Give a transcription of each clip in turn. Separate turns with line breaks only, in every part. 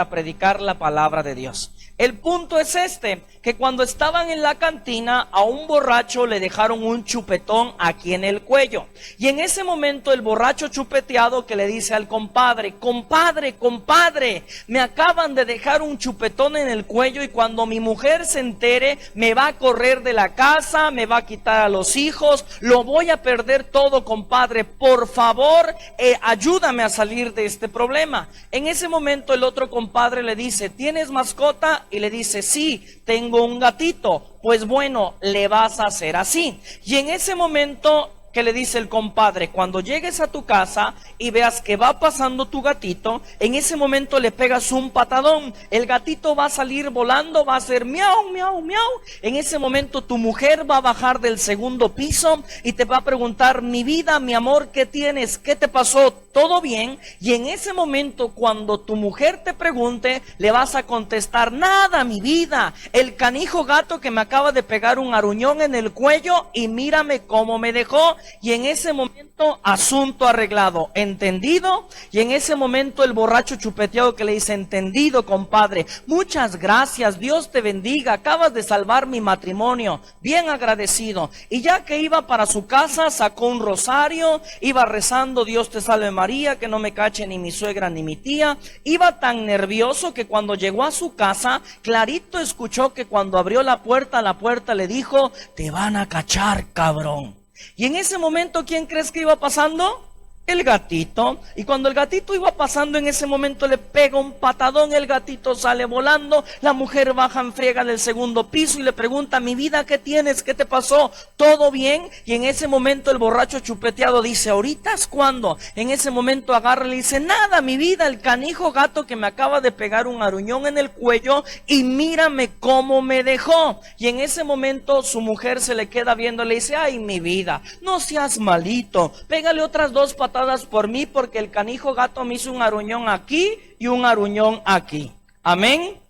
a predicar la palabra de Dios. El punto es este, que cuando estaban en la cantina, a un borracho le dejaron un chupetón aquí en el cuello. Y en ese momento el borracho chupeteado que le dice al compadre, compadre, me acaban de dejar un chupetón en el cuello y cuando mi mujer se entere, me va a correr de la casa, me va a quitar a los hijos, lo voy a perder todo, compadre. Por favor, ayúdame a salir de este problema. En ese momento el otro compadre le dice, ¿tienes mascota? Y le dice, sí, tengo un gatito. Pues bueno, le vas a hacer así. Y en ese momento que le dice el compadre, cuando llegues a tu casa y veas que va pasando tu gatito, en ese momento le pegas un patadón. El gatito va a salir volando, va a hacer miau, miau, miau. En ese momento tu mujer va a bajar del segundo piso y te va a preguntar, mi vida, mi amor, ¿qué tienes? ¿Qué te pasó? ¿Todo bien? Y en ese momento, cuando tu mujer te pregunte, le vas a contestar, nada, mi vida, el canijo gato que me acaba de pegar un aruñón en el cuello y mírame cómo me dejó. Y en ese momento, asunto arreglado, ¿entendido? Y en ese momento el borracho chupeteado que le dice, entendido, compadre, muchas gracias, Dios te bendiga, acabas de salvar mi matrimonio, bien agradecido. Y ya que iba para su casa, sacó un rosario, iba rezando, Dios te salve María, que no me cache ni mi suegra ni mi tía. Iba tan nervioso que cuando llegó a su casa, clarito escuchó que cuando abrió la puerta le dijo, te van a cachar, cabrón. Y en ese momento, ¿quién crees que iba pasando? El gatito. Y cuando el gatito iba pasando, en ese momento le pega un patadón, el gatito sale volando, la mujer baja en friega del segundo piso y le pregunta, mi vida, ¿qué tienes? ¿Qué te pasó? ¿Todo bien? Y en ese momento el borracho chupeteado dice, ¿ahorita es cuándo? En ese momento agarra y le dice, nada, mi vida, el canijo gato que me acaba de pegar un aruñón en el cuello y mírame cómo me dejó. Y en ese momento su mujer se le queda viendo, le dice, ay, mi vida, no seas malito, pégale otras 2 patadas por mí porque el canijo gato me hizo un aruñón aquí y un aruñón aquí. Amén.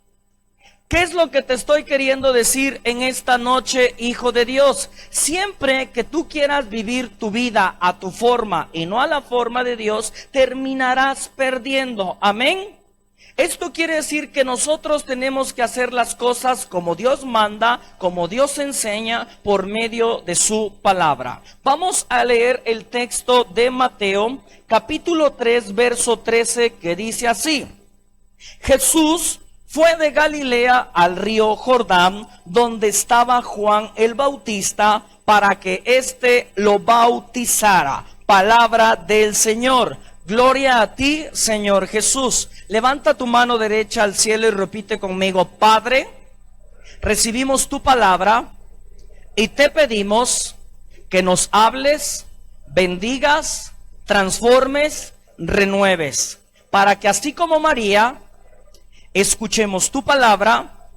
¿Qué es lo que te estoy queriendo decir en esta noche, hijo de Dios? Siempre que tú quieras vivir tu vida a tu forma y no a la forma de Dios, terminarás perdiendo. Amén. Esto quiere decir que nosotros tenemos que hacer las cosas como Dios manda, como Dios enseña por medio de su palabra. Vamos a leer el texto de Mateo, capítulo 3, verso 13, que dice así. Jesús fue de Galilea al río Jordán, donde estaba Juan el Bautista, para que éste lo bautizara. Palabra del Señor. Gloria a ti, Señor Jesús. Levanta tu mano derecha al cielo y repite conmigo, Padre, recibimos tu palabra y te pedimos que nos hables, bendigas, transformes, renueves, para que así como María, escuchemos tu palabra,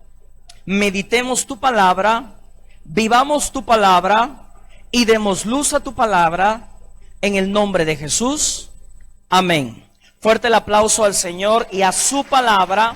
meditemos tu palabra, vivamos tu palabra y demos luz a tu palabra en el nombre de Jesús. Amén. Fuerte el aplauso al Señor y a su palabra.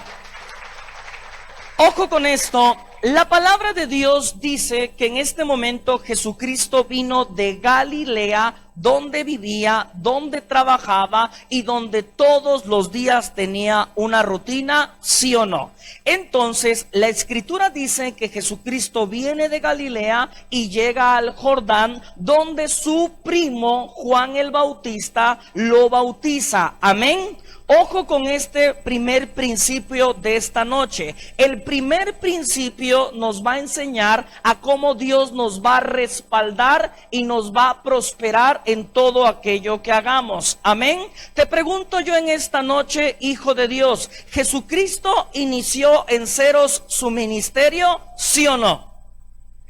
Ojo con esto, la palabra de Dios dice que en este momento Jesucristo vino de Galilea, donde vivía, donde trabajaba y donde todos los días tenía una rutina, ¿sí o no? Entonces, la Escritura dice que Jesucristo viene de Galilea y llega al Jordán, donde su primo Juan el Bautista lo bautiza. Amén. Ojo con este primer principio de esta noche. El primer principio nos va a enseñar a cómo Dios nos va a respaldar y nos va a prosperar en todo aquello que hagamos. Amén. Te pregunto yo en esta noche, hijo de Dios, ¿Jesucristo inició en ceros su ministerio? ¿Sí o no?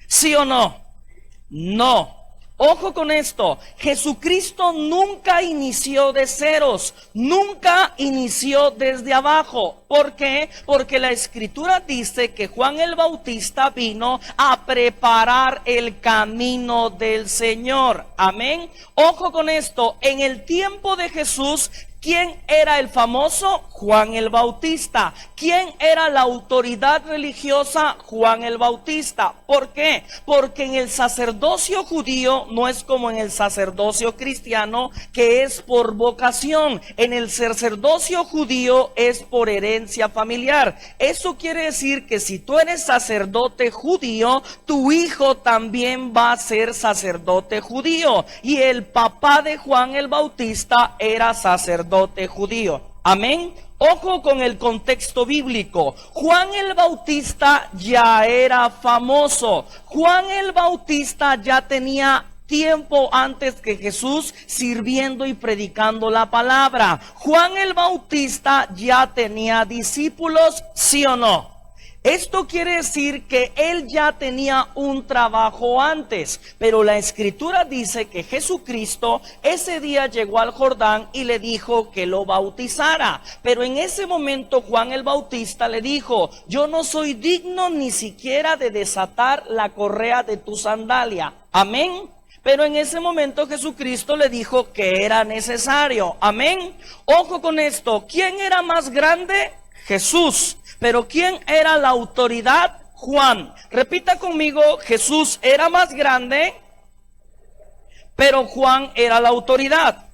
¿Sí o no? No. Ojo con esto, Jesucristo nunca inició de ceros, nunca inició desde abajo. ¿Por qué? Porque la Escritura dice que Juan el Bautista vino a preparar el camino del Señor. Amén. Ojo con esto, en el tiempo de Jesús, ¿Quién era el famoso? Juan el Bautista. ¿Quién era la autoridad religiosa? Juan el Bautista. ¿Por qué? Porque en el sacerdocio judío no es como en el sacerdocio cristiano, que es por vocación. En el sacerdocio judío es por herencia familiar. Eso quiere decir que si tú eres sacerdote judío, tu hijo también va a ser sacerdote judío. Y el papá de Juan el Bautista era sacerdote judío. Amén. Ojo con el contexto bíblico. Juan el Bautista ya era famoso. Juan el Bautista ya tenía tiempo antes que Jesús sirviendo y predicando la palabra. Juan el Bautista ya tenía discípulos, ¿sí o no? Esto quiere decir que él ya tenía un trabajo antes, pero la escritura dice que Jesucristo ese día llegó al Jordán y le dijo que lo bautizara. Pero en ese momento Juan el Bautista le dijo: yo no soy digno ni siquiera de desatar la correa de tu sandalia. Amén. Pero en ese momento Jesucristo le dijo que era necesario. Amén. Ojo con esto. ¿Quién era más grande? Jesús. Pero ¿quién era la autoridad? Juan. Repita conmigo: Jesús era más grande, pero Juan era la autoridad.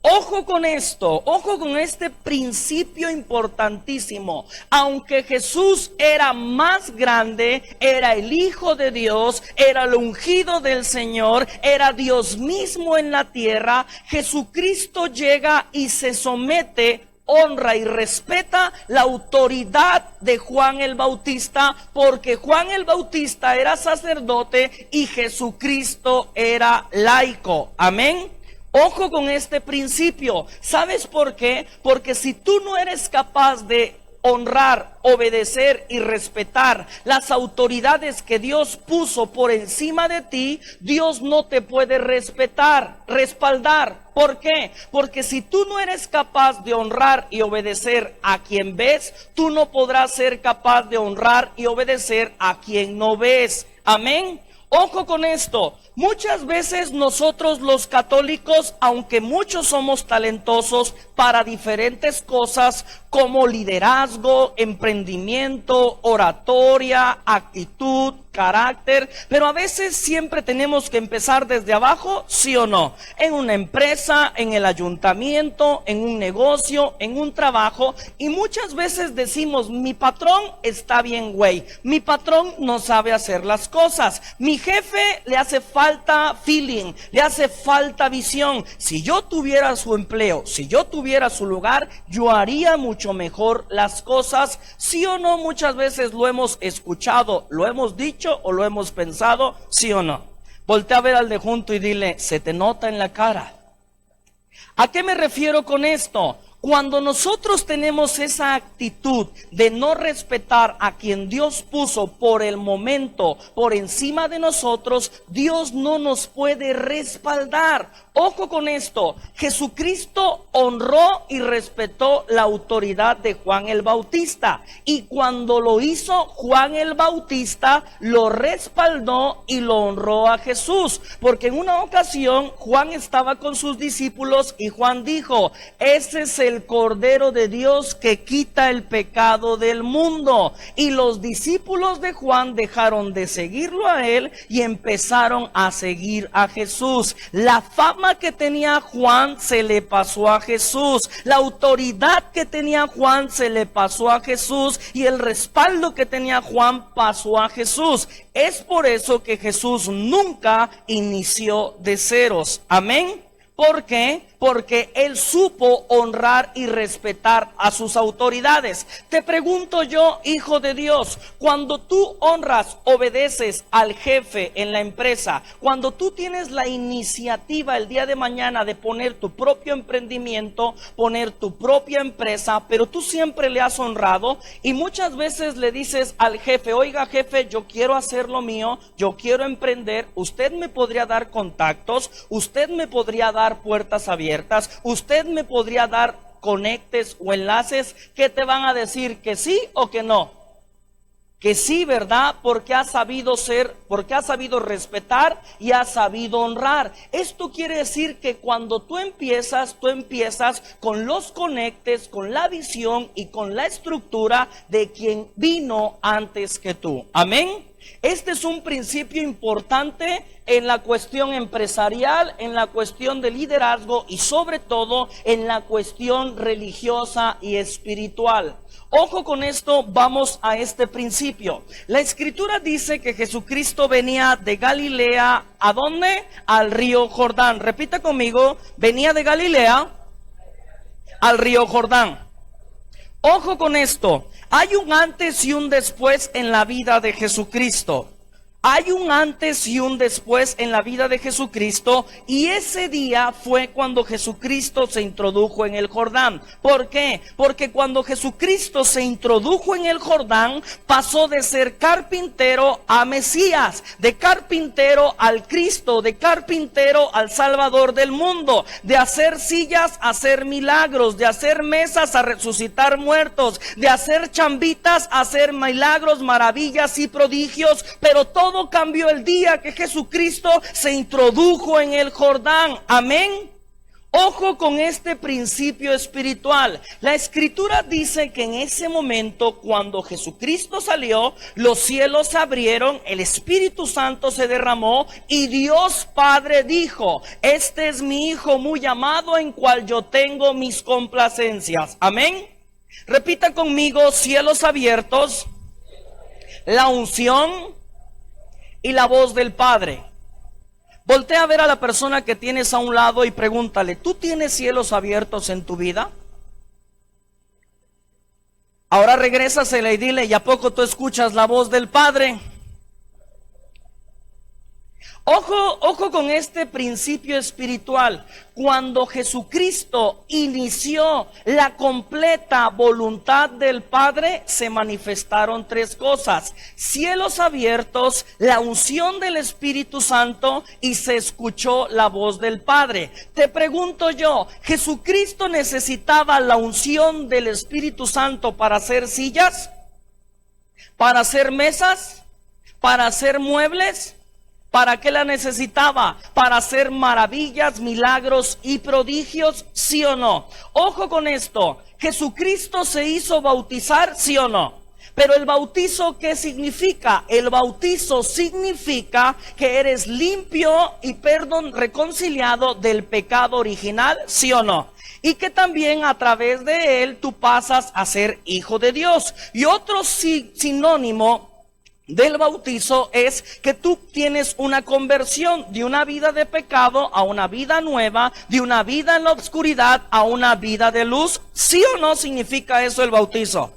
Ojo con esto, ojo con este principio importantísimo. Aunque Jesús era más grande, era el Hijo de Dios, era el ungido del Señor, era Dios mismo en la tierra, Jesucristo llega y se somete, honra y respeta la autoridad de Juan el Bautista, porque Juan el Bautista era sacerdote y Jesucristo era laico. Amén. Ojo con este principio. ¿Sabes por qué? Porque si tú no eres capaz de honrar, obedecer y respetar las autoridades que Dios puso por encima de ti, Dios no te puede respaldar. ¿Por qué? Porque si tú no eres capaz de honrar y obedecer a quien ves, tú no podrás ser capaz de honrar y obedecer a quien no ves. Amén. Ojo con esto. Muchas veces nosotros los católicos, aunque muchos somos talentosos para diferentes cosas como liderazgo, emprendimiento, oratoria, actitud, carácter, pero a veces siempre tenemos que empezar desde abajo, ¿sí o no? En una empresa, en el ayuntamiento, en un negocio, en un trabajo, y muchas veces decimos: mi patrón está bien güey, mi patrón no sabe hacer las cosas, mi jefe le hace falta feeling, le hace falta visión. Si yo tuviera su empleo, si yo tuviera su lugar, yo haría mucho mejor las cosas. ¿Sí o no? Muchas veces lo hemos escuchado, lo hemos dicho o lo hemos pensado, ¿sí o no? Voltea a ver al de junto y dile: se te nota en la cara. ¿A qué me refiero con esto? Cuando nosotros tenemos esa actitud de no respetar a quien Dios puso por el momento por encima de nosotros, Dios no nos puede respaldar. Ojo con esto. Jesucristo honró y respetó la autoridad de Juan el Bautista. Y cuando lo hizo, Juan el Bautista lo respaldó y lo honró a Jesús. Porque en una ocasión Juan estaba con sus discípulos y Juan dijo: ese es el Cordero de Dios que quita el pecado del mundo. Y los discípulos de Juan dejaron de seguirlo a él y empezaron a seguir a Jesús. La fama que tenía Juan se le pasó a Jesús, la autoridad que tenía Juan se le pasó a Jesús, y el respaldo que tenía Juan pasó a Jesús. Es por eso que Jesús nunca inició de ceros. Amén. ¿Por qué? Porque él supo honrar y respetar a sus autoridades. Te pregunto yo, hijo de Dios, cuando tú honras, obedeces al jefe en la empresa, cuando tú tienes la iniciativa el día de mañana de poner tu propio emprendimiento, poner tu propia empresa, pero tú siempre le has honrado, y muchas veces le dices al jefe: oiga jefe, yo quiero hacer lo mío, yo quiero emprender, usted me podría dar contactos, usted me podría dar puertas abiertas, usted me podría dar conectes o enlaces. ¿Qué te van a decir? ¿Que sí o que no? Que sí, ¿verdad? Porque ha sabido porque ha sabido respetar y ha sabido honrar. Esto quiere decir que cuando tú empiezas con los conectes, con la visión y con la estructura de quien vino antes que tú. Amén. Este es un principio importante en la cuestión empresarial, en la cuestión de liderazgo y sobre todo en la cuestión religiosa y espiritual. Ojo con esto, vamos a este principio. La escritura dice que Jesucristo venía de Galilea, ¿a dónde? Al río Jordán. Repita conmigo, venía de Galilea al río Jordán. Ojo con esto, hay un antes y un después en la vida de Jesucristo. Hay un antes y un después en la vida de Jesucristo, y ese día fue cuando Jesucristo se introdujo en el Jordán. ¿Por qué? Porque cuando Jesucristo se introdujo en el Jordán, pasó de ser carpintero a Mesías, de carpintero al Cristo, de carpintero al Salvador del mundo, de hacer sillas a hacer milagros, de hacer mesas a resucitar muertos, de hacer chambitas a hacer milagros, maravillas y prodigios, pero todo cambió el día que Jesucristo se introdujo en el Jordán. Amén. Ojo con este principio espiritual. La escritura dice que en ese momento, cuando Jesucristo salió, los cielos se abrieron, el Espíritu Santo se derramó y Dios Padre dijo: este es mi Hijo muy amado, en cual yo tengo mis complacencias. Amén. Repita conmigo: cielos abiertos, la unción y la voz del Padre. Voltea a ver a la persona que tienes a un lado y pregúntale: ¿tú tienes cielos abiertos en tu vida? Ahora regrésasela y dile: ¿y a poco tú escuchas la voz del Padre? Ojo con este principio espiritual. Cuando Jesucristo inició la completa voluntad del Padre, se manifestaron tres cosas: cielos abiertos, la unción del Espíritu Santo y se escuchó la voz del Padre. Te pregunto yo, ¿Jesucristo necesitaba la unción del Espíritu Santo para hacer sillas? ¿Para hacer mesas? ¿Para hacer muebles? ¿Para qué la necesitaba? ¿Para hacer maravillas, milagros y prodigios? ¿Sí o no? Ojo con esto. ¿Jesucristo se hizo bautizar? ¿Sí o no? Pero el bautizo, ¿qué significa? El bautizo significa que eres limpio y reconciliado del pecado original, ¿sí o no? Y que también a través de él tú pasas a ser hijo de Dios. Y otro sinónimo del bautizo es que tú tienes una conversión de una vida de pecado a una vida nueva, de una vida en la oscuridad a una vida de luz. ¿Sí o no significa eso el bautizo?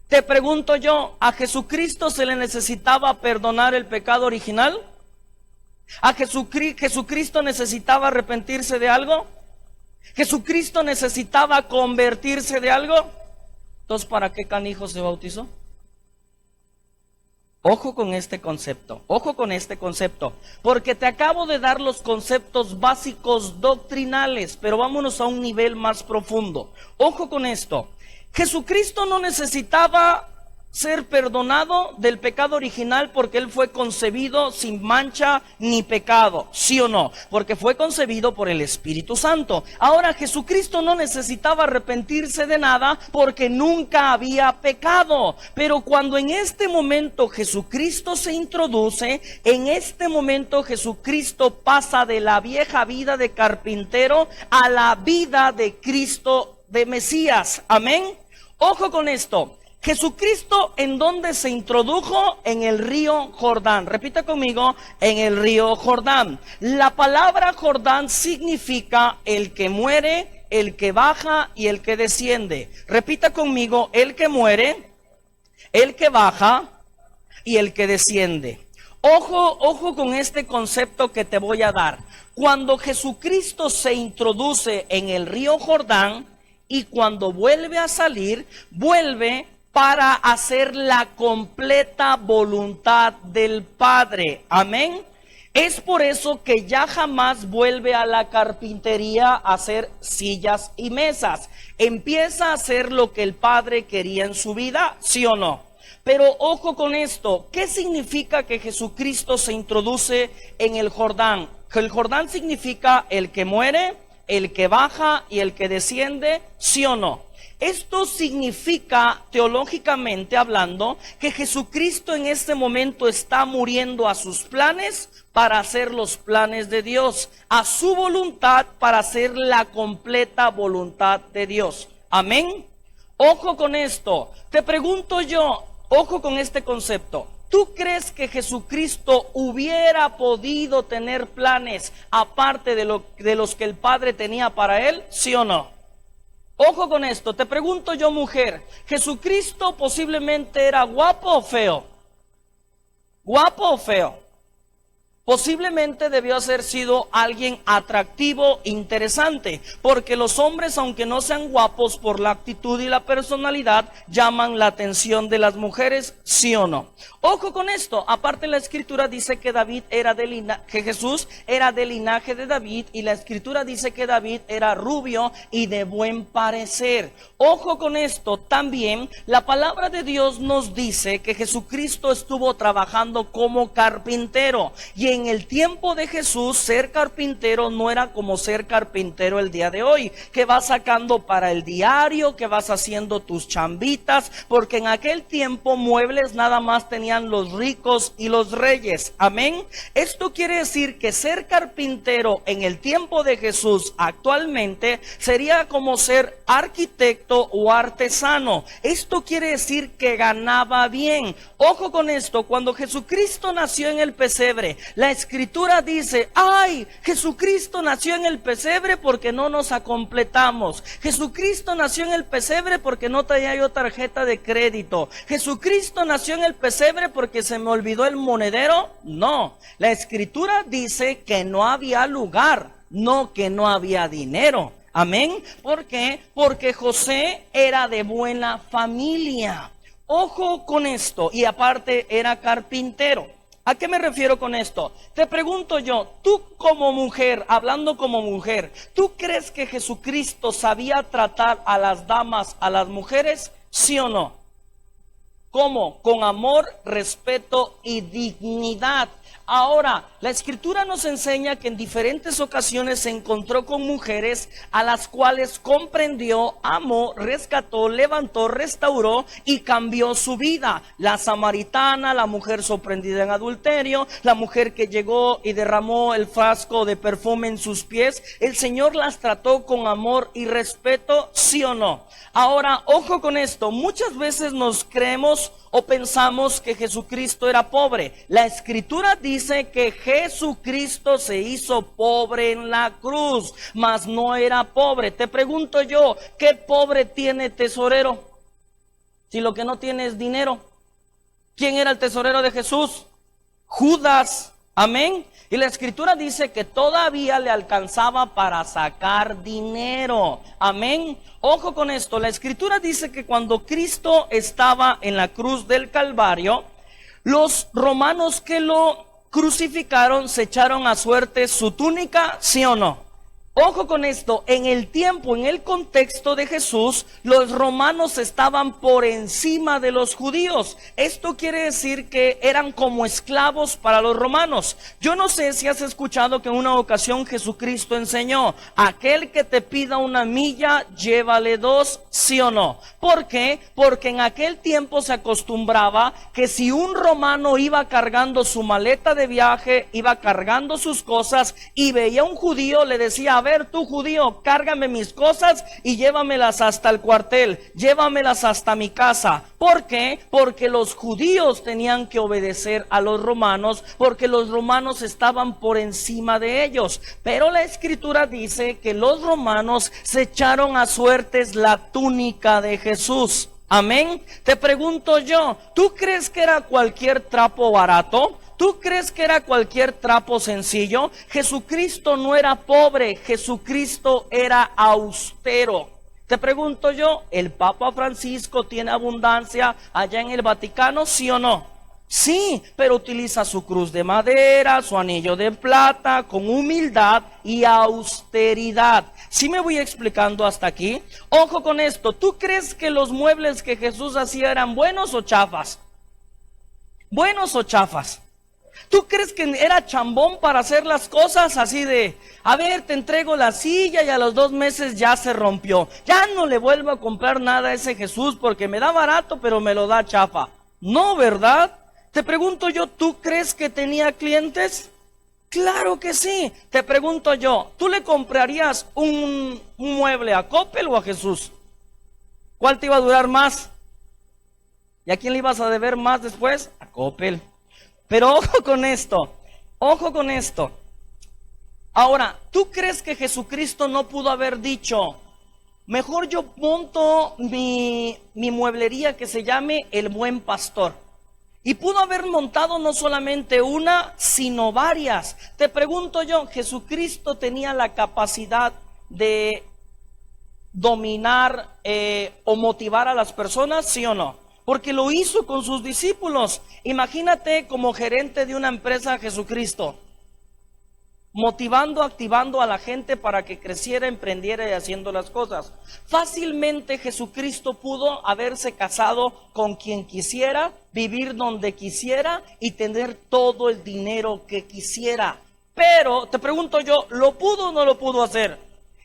Te pregunto yo, ¿a Jesucristo se le necesitaba perdonar el pecado original? ¿A Jesucristo necesitaba arrepentirse de algo? ¿Jesucristo necesitaba convertirse de algo? Entonces, ¿para qué canijo se bautizó? Ojo con este concepto, porque te acabo de dar los conceptos básicos doctrinales, pero vámonos a un nivel más profundo. Ojo con esto, Jesucristo no necesitaba ser perdonado del pecado original porque él fue concebido sin mancha ni pecado, ¿sí o no? Porque fue concebido por el Espíritu Santo. Ahora, Jesucristo no necesitaba arrepentirse de nada porque nunca había pecado. Pero cuando en este momento Jesucristo se introduce, en este momento Jesucristo pasa de la vieja vida de carpintero a la vida de Cristo de Mesías. Amén. Ojo con esto. Jesucristo, ¿en dónde se introdujo? En el río Jordán. Repita conmigo: en el río Jordán. La palabra Jordán significa el que muere, el que baja y el que desciende. Repita conmigo: el que muere, el que baja y el que desciende. Ojo con este concepto que te voy a dar. Cuando Jesucristo se introduce en el río Jordán y cuando vuelve a salir, vuelve para hacer la completa voluntad del Padre. Amén. Es por eso que ya jamás vuelve a la carpintería a hacer sillas y mesas. Empieza a hacer lo que el Padre quería en su vida, ¿sí o no? Pero ojo con esto, ¿qué significa que Jesucristo se introduce en el Jordán? Que el Jordán significa el que muere, el que baja y el que desciende, ¿sí o no? Esto significa, teológicamente hablando, que Jesucristo en este momento está muriendo a sus planes para hacer los planes de Dios, a su voluntad para hacer la completa voluntad de Dios. Amén. Ojo con esto. Te pregunto yo, ojo con este concepto. ¿Tú crees que Jesucristo hubiera podido tener planes aparte de los que el Padre tenía para él? ¿Sí o no? Ojo con esto, te pregunto yo, mujer, ¿Jesucristo posiblemente era guapo o feo? ¿Guapo o feo? Posiblemente debió haber sido alguien atractivo, interesante, porque los hombres, aunque no sean guapos por la actitud y la personalidad, llaman la atención de las mujeres, ¿sí o no? Ojo con esto, aparte la escritura dice que que Jesús era del linaje de David, y la escritura dice que David era rubio y de buen parecer. Ojo con esto, también la palabra de Dios nos dice que Jesucristo estuvo trabajando como carpintero, y en el tiempo de Jesús ser carpintero no era como ser carpintero el día de hoy, que vas sacando para el diario, que vas haciendo tus chambitas, porque en aquel tiempo muebles nada más tenían los ricos y los reyes. Amén. Esto quiere decir que ser carpintero en el tiempo de Jesús actualmente sería como ser arquitecto o artesano. Esto quiere decir que ganaba bien. Ojo con esto, cuando Jesucristo nació en el pesebre, la escritura dice, ay, Jesucristo nació en el pesebre porque no nos acompletamos. Jesucristo nació en el pesebre porque no traía yo tarjeta de crédito. Jesucristo nació en el pesebre porque se me olvidó el monedero. No, la escritura dice que no había lugar, no que no había dinero. Amén. ¿Por qué? Porque José era de buena familia. Ojo con esto, y aparte era carpintero. ¿A qué me refiero con esto? Te pregunto yo, tú como mujer, hablando como mujer, ¿tú crees que Jesucristo sabía tratar a las damas, a las mujeres? ¿Sí o no? ¿Cómo? Con amor, respeto y dignidad. Ahora, la escritura nos enseña que en diferentes ocasiones se encontró con mujeres a las cuales comprendió, amó, rescató, levantó, restauró y cambió su vida. La samaritana, la mujer sorprendida en adulterio, la mujer que llegó y derramó el frasco de perfume en sus pies. El Señor las trató con amor y respeto, ¿sí o no? Ahora, ojo con esto, muchas veces nos creemos o pensamos que Jesucristo era pobre. La escritura dice que Jesucristo se hizo pobre en la cruz, mas no era pobre. Te pregunto yo, ¿qué pobre tiene tesorero? Si lo que no tiene es dinero. ¿Quién era el tesorero de Jesús? Judas. Amén. Y la escritura dice que todavía le alcanzaba para sacar dinero. Amén. Ojo con esto. La escritura dice que cuando Cristo estaba en la cruz del Calvario, los romanos que lo crucificaron se echaron a suerte su túnica, ¿sí o no? Ojo con esto, en el tiempo, en el contexto de Jesús, los romanos estaban por encima de los judíos. Esto quiere decir que eran como esclavos para los romanos. Yo no sé si has escuchado que en una ocasión Jesucristo enseñó, aquel que te pida una milla, llévale dos, ¿sí o no? ¿Por qué? Porque en aquel tiempo se acostumbraba que si un romano iba cargando su maleta de viaje, iba cargando sus cosas y veía a un judío, le decía, a ver tú judío, cárgame mis cosas y llévamelas hasta el cuartel, llévamelas hasta mi casa. ¿Por qué? Porque los judíos tenían que obedecer a los romanos, porque los romanos estaban por encima de ellos. Pero la escritura dice que los romanos se echaron a suertes la túnica de Jesús. Amén. Te pregunto yo, ¿tú crees que era cualquier trapo barato? ¿Tú crees que era cualquier trapo sencillo? Jesucristo no era pobre, Jesucristo era austero. Te pregunto yo, ¿el Papa Francisco tiene abundancia allá en el Vaticano, sí o no? Sí, pero utiliza su cruz de madera, su anillo de plata, con humildad y austeridad. ¿Sí me voy explicando hasta aquí? Ojo con esto, ¿tú crees que los muebles que Jesús hacía eran buenos o chafas? ¿Buenos o chafas? ¿Tú crees que era chambón para hacer las cosas así de, a ver, te entrego la silla y a los 2 meses ya se rompió? Ya no le vuelvo a comprar nada a ese Jesús porque me da barato pero me lo da chafa. No, ¿verdad? Te pregunto yo, ¿tú crees que tenía clientes? Claro que sí. Te pregunto yo, ¿tú le comprarías un mueble a Coppel o a Jesús? ¿Cuál te iba a durar más? ¿Y a quién le ibas a deber más después? A Coppel. Pero ojo con esto, ojo con esto. Ahora, ¿tú crees que Jesucristo no pudo haber dicho, mejor yo monto mi mueblería que se llame El Buen Pastor? Y pudo haber montado no solamente una, sino varias. Te pregunto yo, ¿Jesucristo tenía la capacidad de dominar o motivar a las personas, sí o no? Porque lo hizo con sus discípulos. Imagínate como gerente de una empresa Jesucristo, motivando, activando a la gente para que creciera, emprendiera y haciendo las cosas. Fácilmente Jesucristo pudo haberse casado con quien quisiera, vivir donde quisiera y tener todo el dinero que quisiera. Pero te pregunto yo, ¿lo pudo o no lo pudo hacer?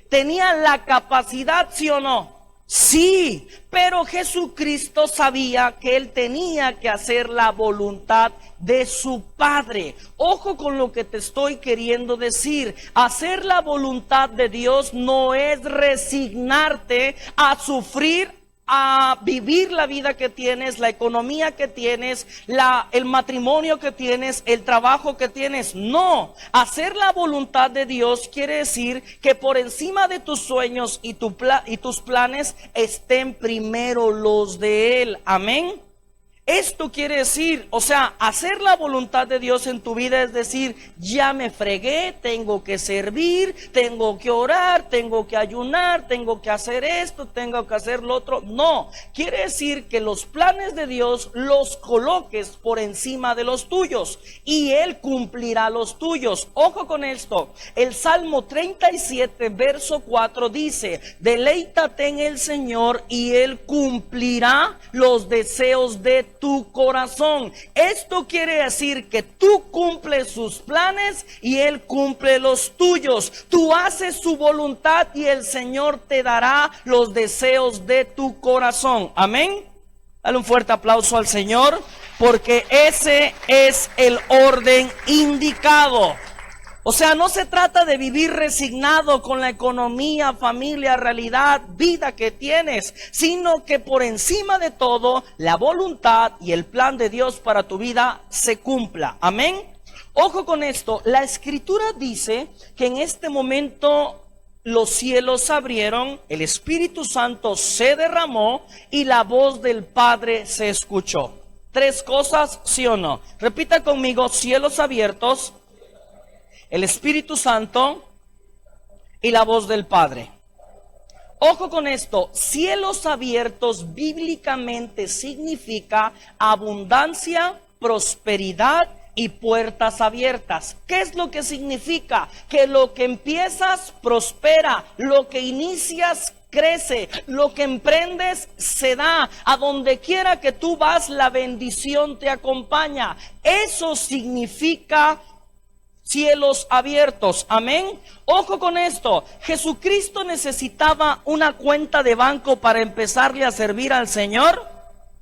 ¿Tenía la capacidad, sí o no? Sí, pero Jesucristo sabía que él tenía que hacer la voluntad de su Padre. Ojo con lo que te estoy queriendo decir. Hacer la voluntad de Dios no es resignarte a sufrir, a vivir la vida que tienes, la economía que tienes, el matrimonio que tienes, el trabajo que tienes. No, hacer la voluntad de Dios quiere decir que por encima de tus sueños y tus planes estén primero los de Él. Amén. Esto quiere decir, o sea, hacer la voluntad de Dios en tu vida es decir, ya me fregué, tengo que servir, tengo que orar, tengo que ayunar, tengo que hacer esto, tengo que hacer lo otro. No, quiere decir que los planes de Dios los coloques por encima de los tuyos y Él cumplirá los tuyos. Ojo con esto, el Salmo 37 verso 4 dice, deleítate en el Señor y Él cumplirá los deseos de tu corazón. Esto quiere decir que tú cumples sus planes y Él cumple los tuyos. Tú haces su voluntad y el Señor te dará los deseos de tu corazón. Amén. Dale un fuerte aplauso al Señor, porque ese es el orden indicado. O sea, no se trata de vivir resignado con la economía, familia, realidad, vida que tienes, sino que por encima de todo, la voluntad y el plan de Dios para tu vida se cumpla. Amén. Ojo con esto, la Escritura dice que en este momento los cielos se abrieron, el Espíritu Santo se derramó y la voz del Padre se escuchó. 3 cosas, ¿sí o no? Repita conmigo, cielos abiertos, el Espíritu Santo y la voz del Padre. Ojo con esto, cielos abiertos bíblicamente significa abundancia, prosperidad y puertas abiertas. ¿Qué es lo que significa? Que lo que empiezas prospera, lo que inicias crece, lo que emprendes se da, a donde quiera que tú vas la bendición te acompaña. Eso significa cielos abiertos. Amén. Ojo con esto, ¿Jesucristo necesitaba una cuenta de banco para empezarle a servir al Señor?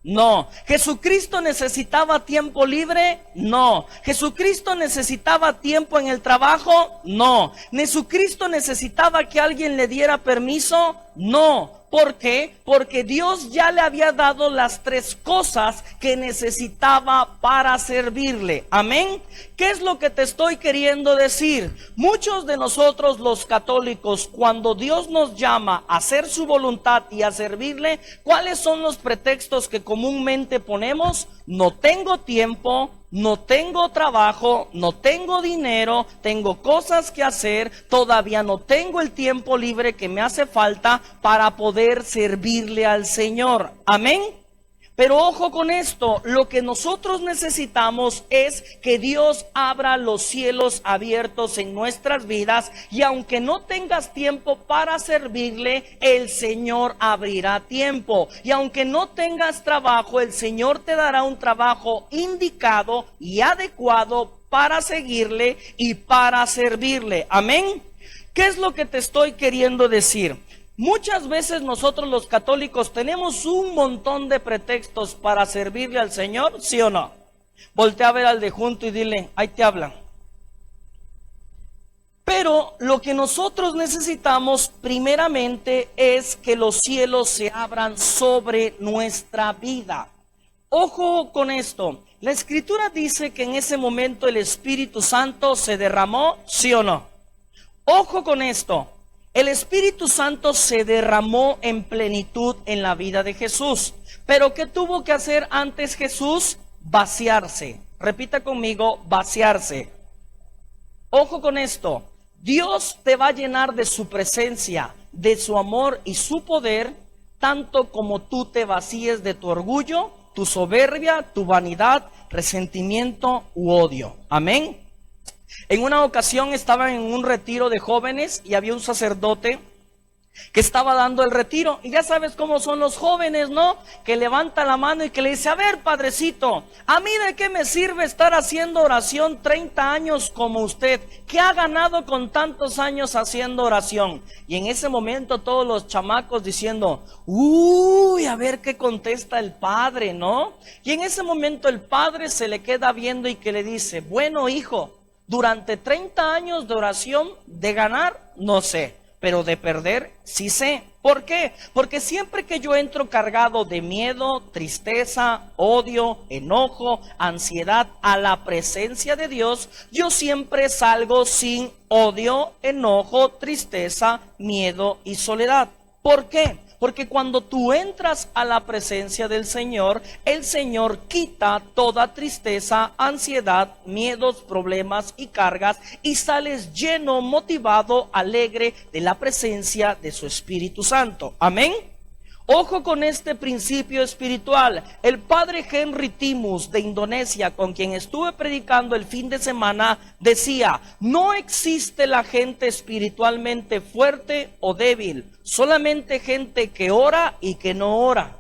No. ¿Jesucristo necesitaba tiempo libre? No. ¿Jesucristo necesitaba tiempo en el trabajo? No. ¿Jesucristo necesitaba que alguien le diera permiso? No. ¿Por qué? Porque Dios ya le había dado las 3 cosas que necesitaba para servirle. Amén. ¿Qué es lo que te estoy queriendo decir? Muchos de nosotros los católicos, cuando Dios nos llama a hacer su voluntad y a servirle, ¿cuáles son los pretextos que comúnmente ponemos? No tengo tiempo, no tengo trabajo, no tengo dinero, tengo cosas que hacer, todavía no tengo el tiempo libre que me hace falta para poder servirle al Señor. Amén. Pero ojo con esto, lo que nosotros necesitamos es que Dios abra los cielos abiertos en nuestras vidas, y aunque no tengas tiempo para servirle, el Señor abrirá tiempo. Y aunque no tengas trabajo, el Señor te dará un trabajo indicado y adecuado para seguirle y para servirle. Amén. ¿Qué es lo que te estoy queriendo decir? Muchas veces nosotros los católicos tenemos un montón de pretextos para servirle al Señor, ¿sí o no? Voltea a ver al de junto y dile, ahí te hablan. Pero lo que nosotros necesitamos primeramente es que los cielos se abran sobre nuestra vida. Ojo con esto, la Escritura dice que en ese momento el Espíritu Santo se derramó, ¿sí o no? Ojo con esto. El Espíritu Santo se derramó en plenitud en la vida de Jesús. Pero ¿qué tuvo que hacer antes Jesús? Vaciarse. Repita conmigo, vaciarse. Ojo con esto. Dios te va a llenar de su presencia, de su amor y su poder, tanto como tú te vacíes de tu orgullo, tu soberbia, tu vanidad, resentimiento u odio. Amén. En una ocasión estaba en un retiro de jóvenes y había un sacerdote que estaba dando el retiro. Y ya sabes cómo son los jóvenes, ¿no? Que levanta la mano y que le dice, a ver, padrecito, ¿a mí de qué me sirve estar haciendo oración 30 años como usted? ¿Qué ha ganado con tantos años haciendo oración? Y en ese momento todos los chamacos diciendo, uy, a ver qué contesta el padre, ¿no? Y en ese momento el padre se le queda viendo y que le dice, bueno, hijo, durante 30 años de oración, de ganar, no sé, pero de perder, sí sé. ¿Por qué? Porque siempre que yo entro cargado de miedo, tristeza, odio, enojo, ansiedad a la presencia de Dios, yo siempre salgo sin odio, enojo, tristeza, miedo y soledad. ¿Por qué? Porque cuando tú entras a la presencia del Señor, el Señor quita toda tristeza, ansiedad, miedos, problemas y cargas, y sales lleno, motivado, alegre de la presencia de su Espíritu Santo. Amén. Ojo con este principio espiritual. El padre Henry Timus de Indonesia, con quien estuve predicando el fin de semana, decía, no existe la gente espiritualmente fuerte o débil, solamente gente que ora y que no ora.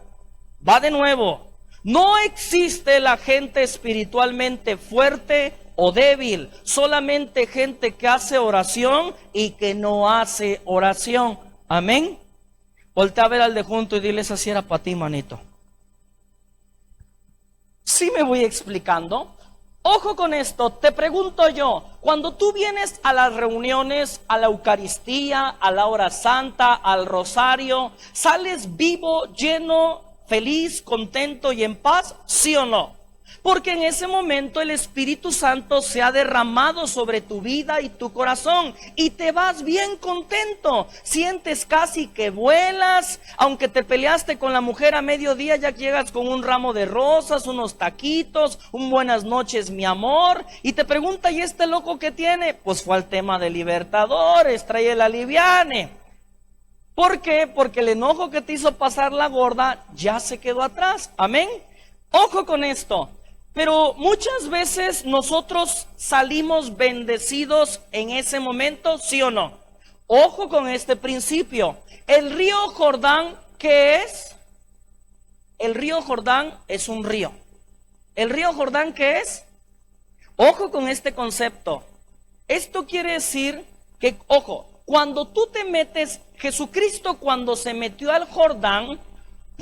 Va de nuevo, no existe la gente espiritualmente fuerte o débil, solamente gente que hace oración y que no hace oración. Amén. Voltea a ver al de junto y dile, esa sí era para ti, manito. ¿Sí me voy explicando? Ojo con esto, te pregunto yo, cuando tú vienes a las reuniones, a la Eucaristía, a la hora santa, al rosario, ¿sales vivo, lleno, feliz, contento y en paz? ¿Sí o no? Porque en ese momento el Espíritu Santo se ha derramado sobre tu vida y tu corazón y te vas bien contento. Sientes casi que vuelas, aunque te peleaste con la mujer a mediodía, ya llegas con un ramo de rosas, unos taquitos, un buenas noches mi amor, y te pregunta, ¿y este loco qué tiene? Pues fue al tema de Libertadores, trae el aliviane. ¿Por qué? Porque el enojo que te hizo pasar la gorda ya se quedó atrás. Amén. Ojo con esto. Pero muchas veces nosotros salimos bendecidos en ese momento, ¿sí o no? Ojo con este principio. El río Jordán, ¿qué es? El río Jordán es un río. ¿El río Jordán qué es? Ojo con este concepto. Esto quiere decir que, ojo, cuando tú te metes, Jesucristo cuando se metió al Jordán,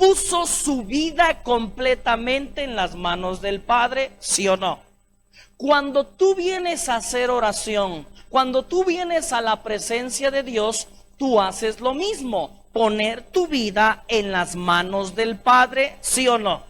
puso su vida completamente en las manos del Padre, ¿sí o no? Cuando tú vienes a hacer oración, cuando tú vienes a la presencia de Dios, tú haces lo mismo, poner tu vida en las manos del Padre, ¿sí o no?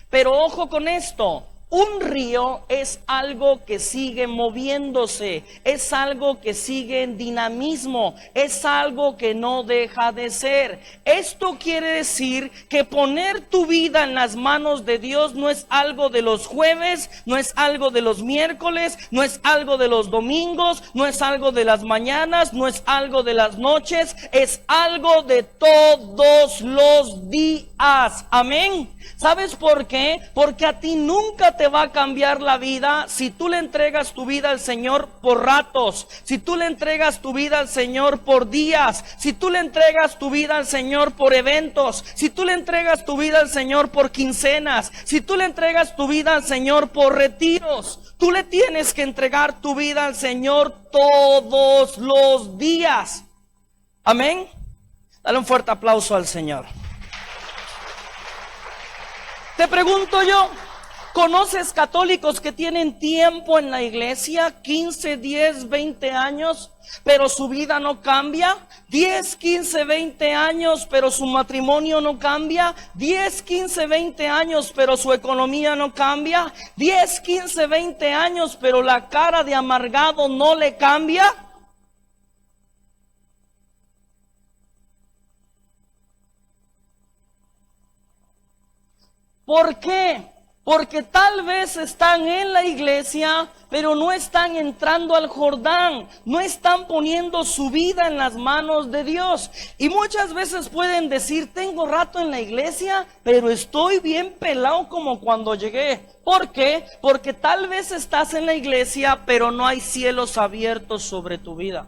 Pero ojo con esto, Un río es algo que sigue moviéndose, es algo que sigue en dinamismo, es algo que no deja de ser. Esto quiere decir que poner tu vida en las manos de Dios no es algo de los jueves, no es algo de los miércoles, no es algo de los domingos, no es algo de las mañanas, no es algo de las noches, es algo de todos los días. Amén. ¿Sabes por qué? Porque a ti nunca te va a cambiar la vida si tú le entregas tu vida al Señor por ratos, si tú le entregas tu vida al Señor por días, si tú le entregas tu vida al Señor por eventos, si tú le entregas tu vida al Señor por quincenas, si tú le entregas tu vida al Señor por retiros. Tú le tienes que entregar tu vida al Señor todos los días. Amén. Dale un fuerte aplauso al Señor. Te pregunto yo, ¿conoces católicos que tienen tiempo en la iglesia, 15, 10, 20 años, pero su vida no cambia? 10, 15, 20 años, pero su matrimonio no cambia. 10, 15, 20 años, pero su economía no cambia. 10, 15, 20 años, pero la cara de amargado no le cambia. ¿Por qué? Porque tal vez están en la iglesia, pero no están entrando al Jordán, no están poniendo su vida en las manos de Dios. Y muchas veces pueden decir, tengo rato en la iglesia, pero estoy bien pelado como cuando llegué. ¿Por qué? Porque tal vez estás en la iglesia, pero no hay cielos abiertos sobre tu vida.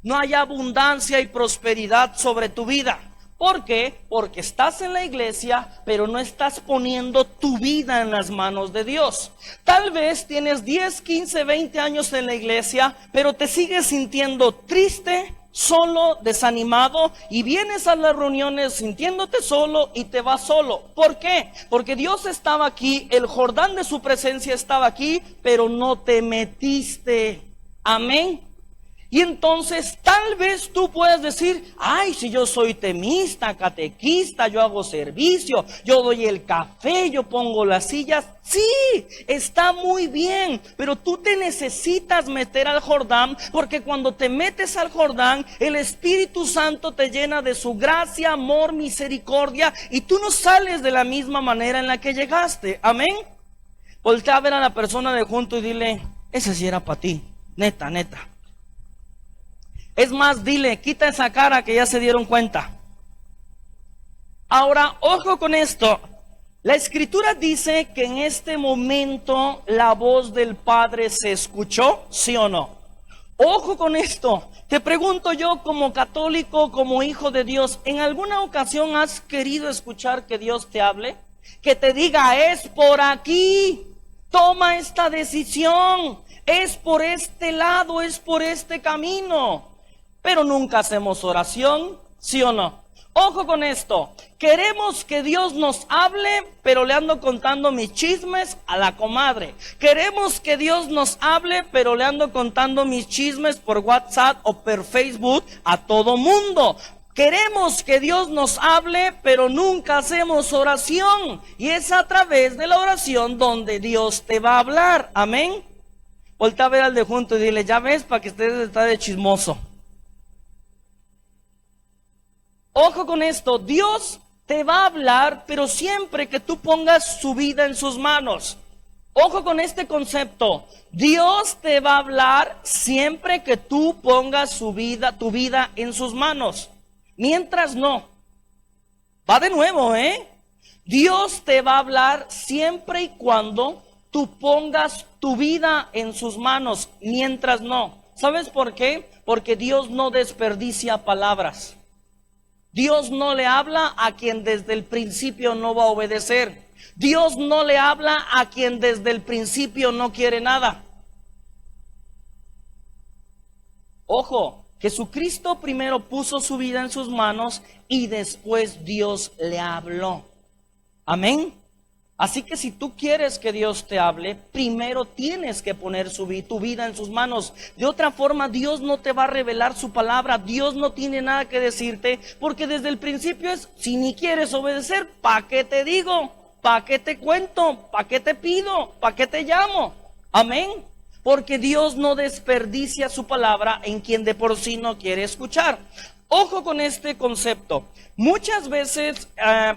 No hay abundancia y prosperidad sobre tu vida. ¿Por qué? Porque estás en la iglesia, pero no estás poniendo tu vida en las manos de Dios. Tal vez tienes 10, 15, 20 años en la iglesia, pero te sigues sintiendo triste, solo, desanimado, y vienes a las reuniones sintiéndote solo y te vas solo. ¿Por qué? Porque Dios estaba aquí, el Jordán de su presencia estaba aquí, pero no te metiste. Amén. Y entonces tal vez tú puedas decir, ay, si yo soy temista, catequista, yo hago servicio, yo doy el café, yo pongo las sillas. Sí, está muy bien, pero tú te necesitas meter al Jordán, porque cuando te metes al Jordán, el Espíritu Santo te llena de su gracia, amor, misericordia, y tú no sales de la misma manera en la que llegaste. Amén. Voltea a ver a la persona de junto y dile, ese sí era para ti, neta, neta. Es más, dile, quita esa cara que ya se dieron cuenta. Ahora, ojo con esto. La Escritura dice que en este momento la voz del Padre se escuchó, ¿sí o no? Ojo con esto. Te pregunto yo como católico, como hijo de Dios, ¿en alguna ocasión has querido escuchar que Dios te hable? Que te diga, es por aquí, toma esta decisión, es por este lado, es por este camino. Pero nunca hacemos oración, ¿sí o no? Ojo con esto, queremos que Dios nos hable, pero le ando contando mis chismes a la comadre. Queremos que Dios nos hable, pero le ando contando mis chismes por WhatsApp o por Facebook a todo mundo. Queremos que Dios nos hable, pero nunca hacemos oración. Y es a través de la oración donde Dios te va a hablar. Amén. Voltea a ver al de junto y dile, ya ves, para que estés de chismoso. Ojo con esto, Dios te va a hablar, pero siempre que tú pongas su vida en sus manos. Ojo con este concepto, Dios te va a hablar siempre que tú pongas tu vida en sus manos. Mientras no. Va de nuevo, Dios te va a hablar siempre y cuando tú pongas tu vida en sus manos. Mientras no. ¿Sabes por qué? Porque Dios no desperdicia palabras. Dios no le habla a quien desde el principio no va a obedecer. Dios no le habla a quien desde el principio no quiere nada. Ojo, Jesucristo primero puso su vida en sus manos y después Dios le habló. Amén. Así que si tú quieres que Dios te hable, primero tienes que poner tu vida en sus manos. De otra forma, Dios no te va a revelar su palabra. Dios no tiene nada que decirte, porque desde el principio es, si ni quieres obedecer, ¿para qué te digo? ¿para qué te cuento? ¿Para qué te pido? ¿Para qué te llamo? Amén. Porque Dios no desperdicia su palabra en quien de por sí no quiere escuchar. Ojo con este concepto. Muchas veces,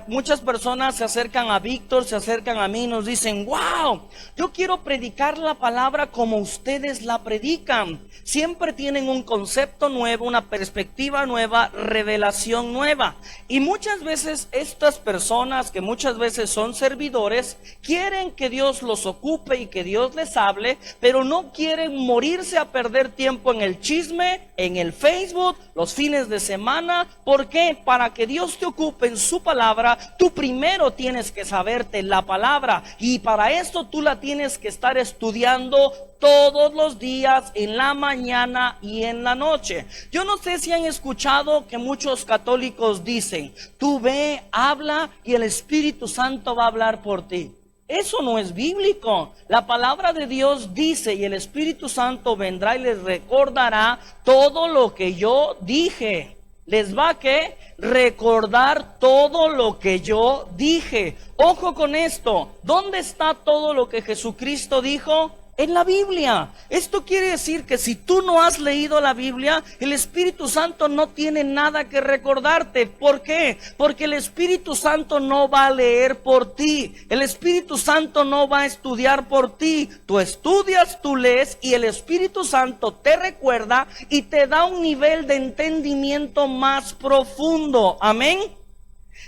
muchas personas se acercan a Víctor, se acercan a mí y nos dicen, wow, yo quiero predicar la palabra como ustedes la predican. Siempre tienen un concepto nuevo, una perspectiva nueva, revelación nueva. Y muchas veces estas personas, que muchas veces son servidores, quieren que Dios los ocupe y que Dios les hable, pero no quieren morirse a perder tiempo en el chisme, en el Facebook, los fines de semana. ¿Por qué? Para que Dios te ocupe en su palabra, tú primero tienes que saberte la palabra, y para esto tú la tienes que estar estudiando todos los días, en la mañana y en la noche. Yo no sé si han escuchado que muchos católicos dicen, tú ve, habla y el Espíritu Santo va a hablar por ti. Eso no es bíblico. La palabra de Dios dice, y el Espíritu Santo vendrá y les recordará todo lo que yo dije. Les va a ¿qué? Recordar todo lo que yo dije. Ojo con esto. ¿Dónde está todo lo que Jesucristo dijo? En la Biblia. Esto quiere decir que si tú no has leído la Biblia, el Espíritu Santo no tiene nada que recordarte. ¿Por qué? Porque el Espíritu Santo no va a leer por ti. El Espíritu Santo no va a estudiar por ti. Tú estudias, tú lees y el Espíritu Santo te recuerda y te da un nivel de entendimiento más profundo. Amén.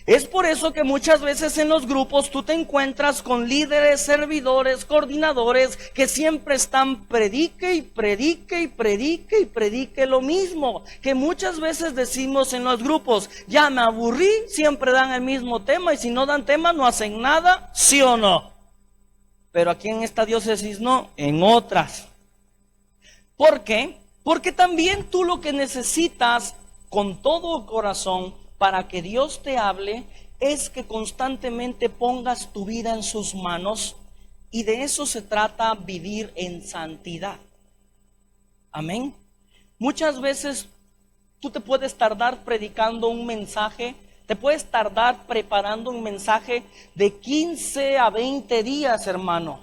Es por eso que muchas veces en los grupos tú te encuentras con líderes, servidores, coordinadores que siempre están predique y predique y predique y predique lo mismo. Que muchas veces decimos en los grupos, ya me aburrí, siempre dan el mismo tema y si no dan tema no hacen nada, ¿sí o no? Pero aquí en esta diócesis no, en otras. ¿Por qué? Porque también tú lo que necesitas con todo el corazón para que Dios te hable es que constantemente pongas tu vida en sus manos, y de eso se trata vivir en santidad. Amén. Muchas veces tú te puedes tardar predicando un mensaje, te puedes tardar preparando un mensaje de 15 a 20 días, hermano,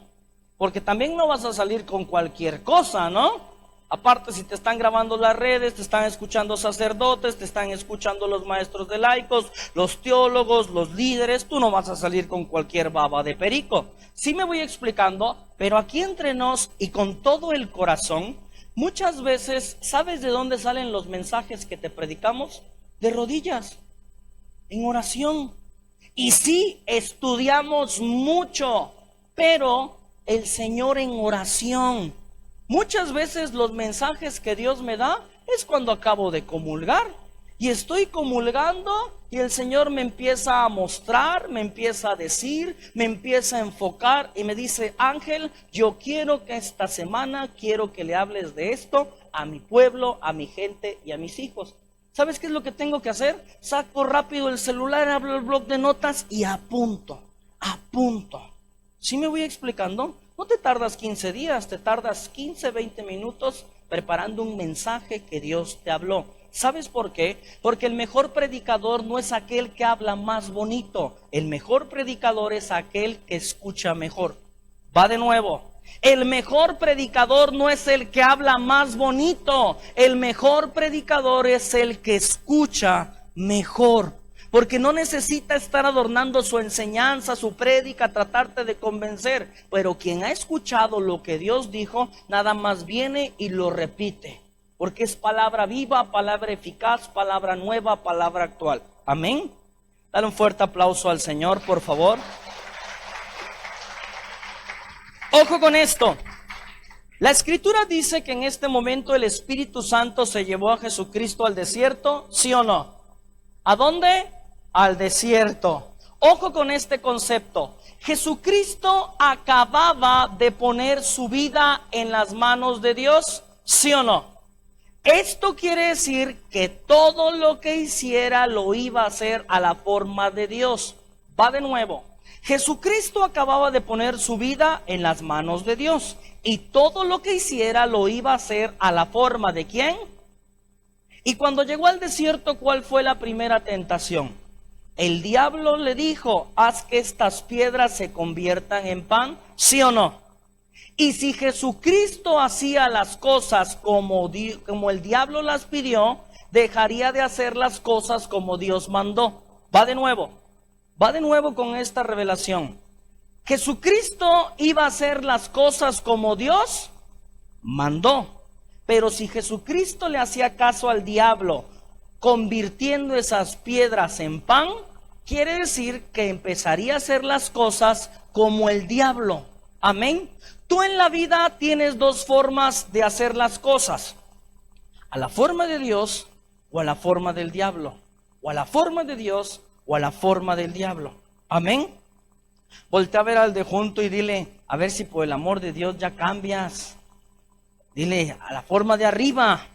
porque también no vas a salir con cualquier cosa, ¿no? Aparte, si te están grabando las redes, te están escuchando sacerdotes, te están escuchando los maestros de laicos, los teólogos, los líderes, tú no vas a salir con cualquier baba de perico. Sí me voy explicando, pero aquí entre nos y con todo el corazón, muchas veces, ¿sabes de dónde salen los mensajes que te predicamos? De rodillas, en oración. Y sí, estudiamos mucho, pero el Señor en oración. Muchas veces los mensajes que Dios me da es cuando acabo de comulgar y estoy comulgando y el Señor me empieza a mostrar, me empieza a decir, me empieza a enfocar y me dice, Ángel, yo quiero que esta semana, quiero que le hables de esto a mi pueblo, a mi gente y a mis hijos. ¿Sabes qué es lo que tengo que hacer? Saco rápido el celular, abro el bloc de notas y apunto. ¿Sí me voy explicando? No te tardas 15 días, te tardas 15, 20 minutos preparando un mensaje que Dios te habló. ¿Sabes por qué? Porque el mejor predicador no es aquel que habla más bonito. El mejor predicador es aquel que escucha mejor. Va de nuevo. El mejor predicador no es el que habla más bonito. El mejor predicador es el que escucha mejor. Porque no necesita estar adornando su enseñanza, su prédica, tratarte de convencer. Pero quien ha escuchado lo que Dios dijo, nada más viene y lo repite. Porque es palabra viva, palabra eficaz, palabra nueva, palabra actual. Amén. Dale un fuerte aplauso al Señor, por favor. Ojo con esto. La Escritura dice que en este momento el Espíritu Santo se llevó a Jesucristo al desierto, ¿sí o no? ¿A dónde? Al desierto. Ojo con este concepto. Jesucristo acababa de poner su vida en las manos de Dios, ¿sí o no? Esto quiere decir que todo lo que hiciera lo iba a hacer a la forma de Dios. Va de nuevo. Jesucristo acababa de poner su vida en las manos de Dios y todo lo que hiciera lo iba a hacer a la forma de ¿quién? Y cuando llegó al desierto, ¿cuál fue la primera tentación? El diablo le dijo, haz que estas piedras se conviertan en pan, ¿sí o no? Y si Jesucristo hacía las cosas como el diablo las pidió, dejaría de hacer las cosas como Dios mandó. Va de nuevo con esta revelación. Jesucristo iba a hacer las cosas como Dios mandó. Pero si Jesucristo le hacía caso al diablo, convirtiendo esas piedras en pan, quiere decir que empezaría a hacer las cosas como el diablo. Amén. Tú en la vida tienes dos formas de hacer las cosas: a la forma de Dios o a la forma del diablo, o a la forma de Dios o a la forma del diablo. Amén. Voltea a ver al de junto y dile, a ver si por el amor de Dios ya cambias. Dile, a la forma de arriba.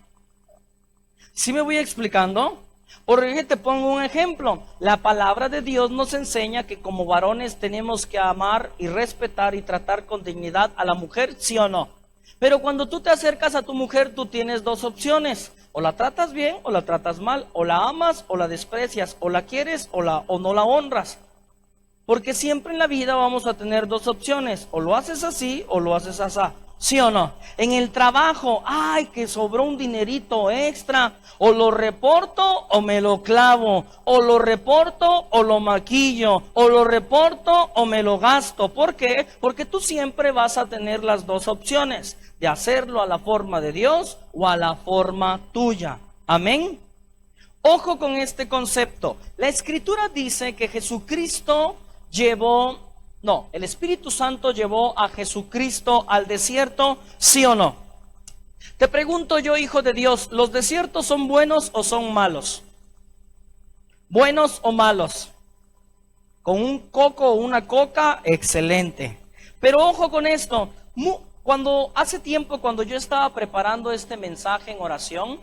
¿Sí me voy explicando? Porque te pongo un ejemplo. La palabra de Dios nos enseña que como varones tenemos que amar y respetar y tratar con dignidad a la mujer, ¿sí o no? Pero cuando tú te acercas a tu mujer, tú tienes dos opciones: o la tratas bien o la tratas mal, o la amas o la desprecias, o la quieres o no la honras. Porque siempre en la vida vamos a tener dos opciones: o lo haces así o lo haces así. ¿Sí o no? En el trabajo, ay, que sobró un dinerito extra, o lo reporto o me lo clavo, o lo reporto o lo maquillo, o lo reporto o me lo gasto. ¿Por qué? Porque tú siempre vas a tener las dos opciones, de hacerlo a la forma de Dios o a la forma tuya. Amén. Ojo con este concepto. La Escritura dice que el Espíritu Santo llevó a Jesucristo al desierto, ¿sí o no? Te pregunto yo, hijo de Dios, ¿los desiertos son buenos o son malos? ¿Buenos o malos? Con un coco o una coca, excelente. Pero ojo con esto, hace tiempo cuando yo estaba preparando este mensaje en oración,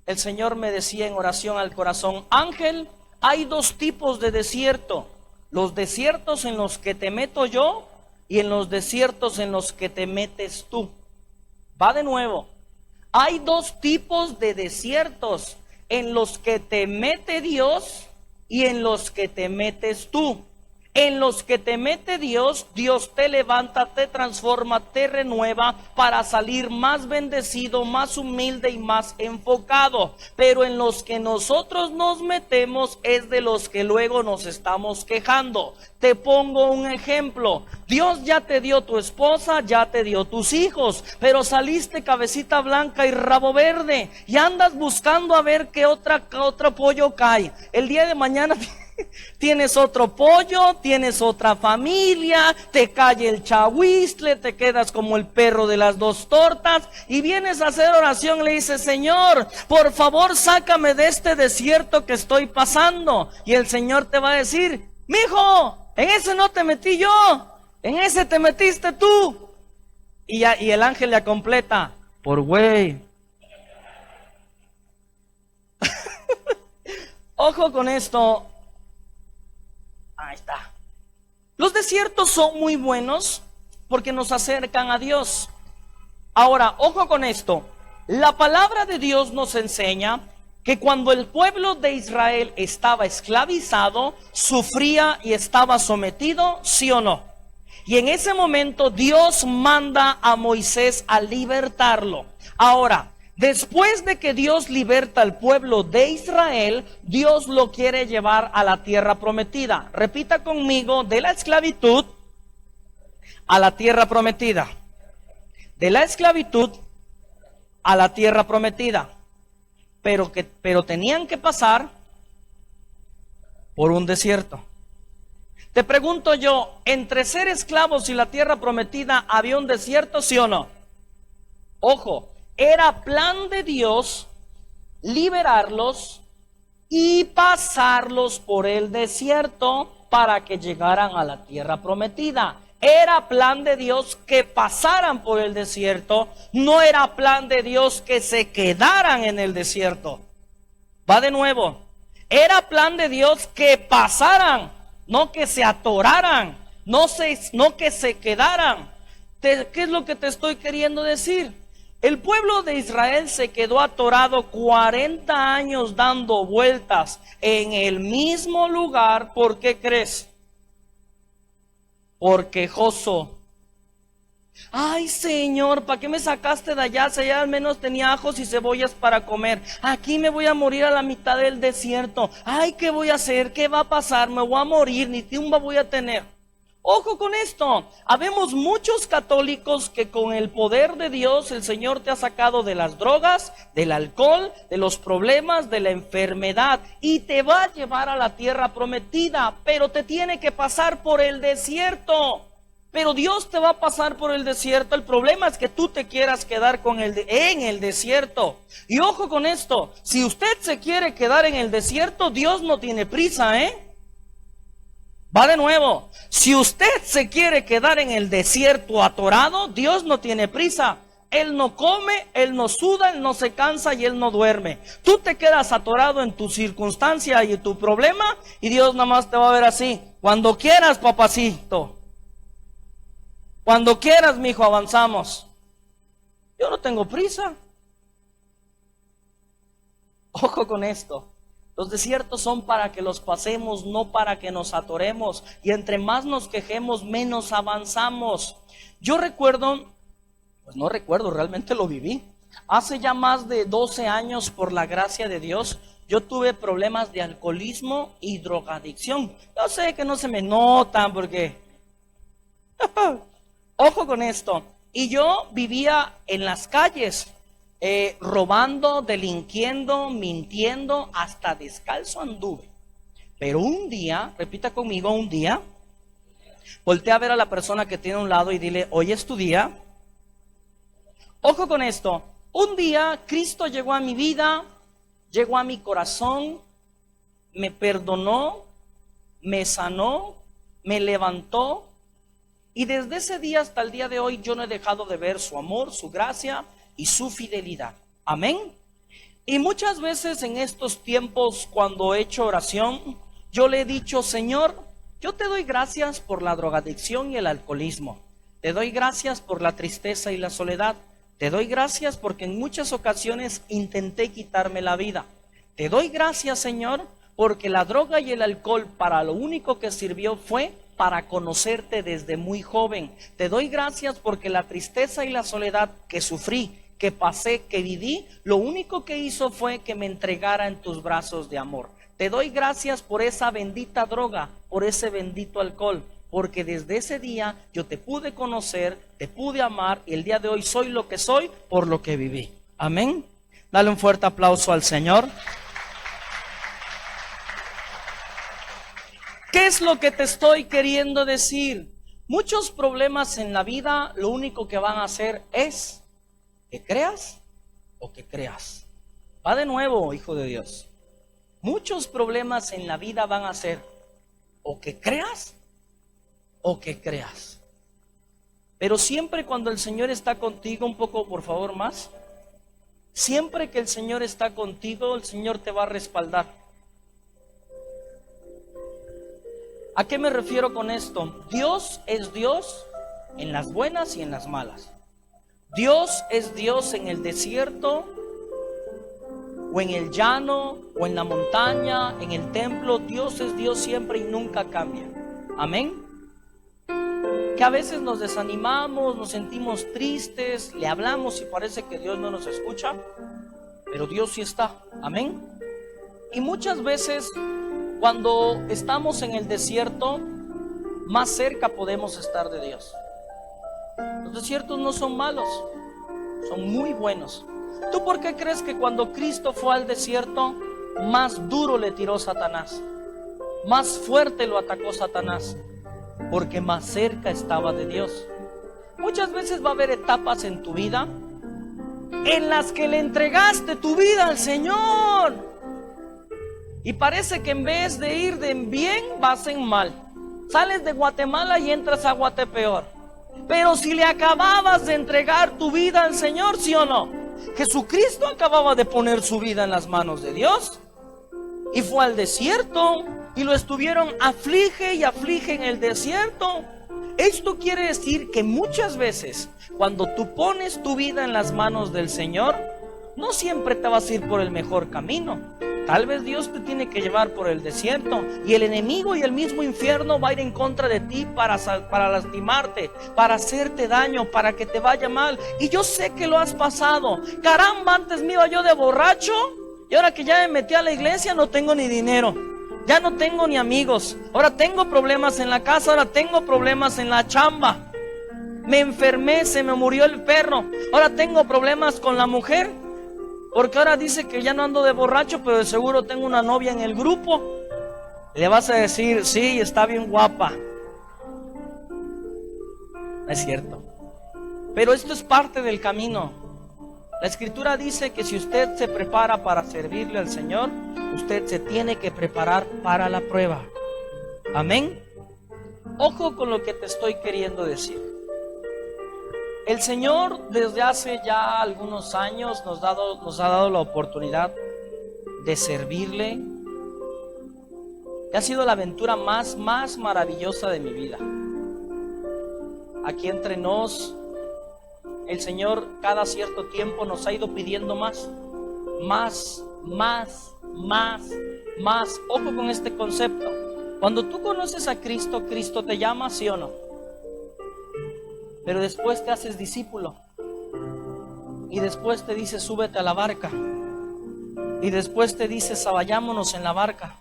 el Señor me decía en oración al corazón: Ángel, hay dos tipos de desierto: los desiertos en los que te meto yo y en los desiertos en los que te metes tú. Va de nuevo. Hay dos tipos de desiertos: en los que te mete Dios y en los que te metes tú. En los que te mete Dios, Dios te levanta, te transforma, te renueva para salir más bendecido, más humilde y más enfocado. Pero en los que nosotros nos metemos es de los que luego nos estamos quejando. Te pongo un ejemplo. Dios ya te dio tu esposa, ya te dio tus hijos, pero saliste cabecita blanca y rabo verde y andas buscando a ver qué otro pollo cae. El día de mañana tienes otro pollo, tienes otra familia, te cae el chahuizle, te quedas como el perro de las dos tortas y vienes a hacer oración y le dices: Señor, por favor sácame de este desierto que estoy pasando. Y el Señor te va a decir: mijo, en ese no te metí yo, en ese te metiste tú. Y el ángel le completa: por güey. Ojo con esto. Ahí está. Los desiertos son muy buenos porque nos acercan a Dios. Ahora, ojo con esto. La palabra de Dios nos enseña que cuando el pueblo de Israel estaba esclavizado, sufría y estaba sometido, ¿sí o no? Y en ese momento Dios manda a Moisés a libertarlo. Ahora, después de que Dios liberta al pueblo de Israel, Dios lo quiere llevar a la tierra prometida. Repita conmigo: de la esclavitud a la tierra prometida. De la esclavitud a la tierra prometida. Pero tenían que pasar por un desierto. Te pregunto yo, entre ser esclavos y la tierra prometida, ¿había un desierto, sí o no? Ojo, era plan de Dios liberarlos y pasarlos por el desierto para que llegaran a la tierra prometida. Era plan de Dios que pasaran por el desierto, no era plan de Dios que se quedaran en el desierto. Va de nuevo. Era plan de Dios que pasaran, no que se atoraran, no que se quedaran. ¿Qué es lo que te estoy queriendo decir? El pueblo de Israel se quedó atorado 40 años dando vueltas en el mismo lugar. ¿Por qué crees? Por quejoso. Ay, Señor, ¿para qué me sacaste de allá? Si allá al menos tenía ajos y cebollas para comer. Aquí me voy a morir a la mitad del desierto. Ay, ¿qué voy a hacer? ¿Qué va a pasar? Me voy a morir, ni tumba voy a tener. Ojo con esto, habemos muchos católicos que con el poder de Dios el Señor te ha sacado de las drogas, del alcohol, de los problemas, de la enfermedad y te va a llevar a la tierra prometida, pero te tiene que pasar por el desierto. Pero Dios te va a pasar por el desierto. El problema es que tú te quieras quedar en el desierto. Y ojo con esto, si usted se quiere quedar en el desierto, Dios no tiene prisa, Va de nuevo, si usted se quiere quedar en el desierto atorado, Dios no tiene prisa. Él no come, Él no suda, Él no se cansa y Él no duerme. Tú te quedas atorado en tu circunstancia y tu problema y Dios nada más te va a ver así. Cuando quieras, papacito. Cuando quieras, mijo, avanzamos. Yo no tengo prisa. Ojo con esto. Los desiertos son para que los pasemos, no para que nos atoremos. Y entre más nos quejemos, menos avanzamos. Yo recuerdo, pues no recuerdo, realmente lo viví. Hace ya más de 12 años, por la gracia de Dios, yo tuve problemas de alcoholismo y drogadicción. Yo sé que no se me notan porque... Ojo con esto. Y yo vivía en las calles. Robando, delinquiendo, mintiendo, hasta descalzo anduve. Pero un día, repita conmigo, un día, voltea a ver a la persona que tiene a un lado y dile, hoy es tu día. Ojo con esto, un día Cristo llegó a mi vida, llegó a mi corazón, me perdonó, me sanó, me levantó. Y desde ese día hasta el día de hoy yo no he dejado de ver su amor, su gracia y su fidelidad. Amén. Y muchas veces en estos tiempos cuando he hecho oración, yo le he dicho, Señor, yo te doy gracias por la drogadicción y el alcoholismo. Te doy gracias por la tristeza y la soledad. Te doy gracias porque en muchas ocasiones intenté quitarme la vida. Te doy gracias, Señor, porque la droga y el alcohol para lo único que sirvió fue para conocerte desde muy joven. Te doy gracias porque la tristeza y la soledad que sufrí, que pasé, que viví, lo único que hizo fue que me entregara en tus brazos de amor. Te doy gracias por esa bendita droga, por ese bendito alcohol, porque desde ese día yo te pude conocer, te pude amar y el día de hoy soy lo que soy por lo que viví. Amén. Dale un fuerte aplauso al Señor. ¿Qué es lo que te estoy queriendo decir? Muchos problemas en la vida lo único que van a hacer es que creas o que creas. Va de nuevo, hijo de Dios. Muchos problemas en la vida van a ser o que creas o que creas. Pero siempre cuando el Señor está contigo, un poco por favor más, siempre que el Señor está contigo, el Señor te va a respaldar. ¿A qué me refiero con esto? Dios es Dios en las buenas y en las malas. Dios es Dios en el desierto, o en el llano, o en la montaña, en el templo. Dios es Dios siempre y nunca cambia. Amén. Que a veces nos desanimamos, nos sentimos tristes, le hablamos y parece que Dios no nos escucha, pero Dios sí está. Amén. Y muchas veces cuando estamos en el desierto, más cerca podemos estar de Dios. Los desiertos no son malos, son muy buenos. ¿Tú por qué crees que cuando Cristo fue al desierto, más duro le tiró Satanás? Más fuerte lo atacó Satanás, porque más cerca estaba de Dios. Muchas veces va a haber etapas en tu vida en las que le entregaste tu vida al Señor. Y parece que en vez de ir de bien, vas en mal. Sales de Guatemala y entras a Guatepeor. Pero si le acababas de entregar tu vida al Señor, ¿sí o no? Jesucristo acababa de poner su vida en las manos de Dios. Y fue al desierto y lo estuvieron aflige y aflige en el desierto. Esto quiere decir que muchas veces cuando tú pones tu vida en las manos del Señor, no siempre te vas a ir por el mejor camino. Tal vez Dios te tiene que llevar por el desierto y el enemigo y el mismo infierno va a ir en contra de ti para lastimarte, para hacerte daño, para que te vaya mal. Y yo sé que lo has pasado. Caramba, antes me iba yo de borracho y ahora que ya me metí a la iglesia no tengo ni dinero. Ya no tengo ni amigos. Ahora tengo problemas en la casa, ahora tengo problemas en la chamba. Me enfermé, se me murió el perro. Ahora tengo problemas con la mujer. Porque ahora dice que ya no ando de borracho, pero de seguro tengo una novia en el grupo. Le vas a decir, sí, está bien guapa. No es cierto. Pero esto es parte del camino. La Escritura dice que si usted se prepara para servirle al Señor, usted se tiene que preparar para la prueba. Amén. Ojo con lo que te estoy queriendo decir. El Señor desde hace ya algunos años nos ha dado la oportunidad de servirle. Ha sido la aventura más maravillosa de mi vida. Aquí entre nos, el Señor cada cierto tiempo nos ha ido pidiendo más. Ojo con este concepto. Cuando tú conoces a Cristo, Cristo te llama, ¿sí o no? Pero después te haces discípulo. Y después te dice, súbete a la barca. Y después te dice, vayámonos en la barca.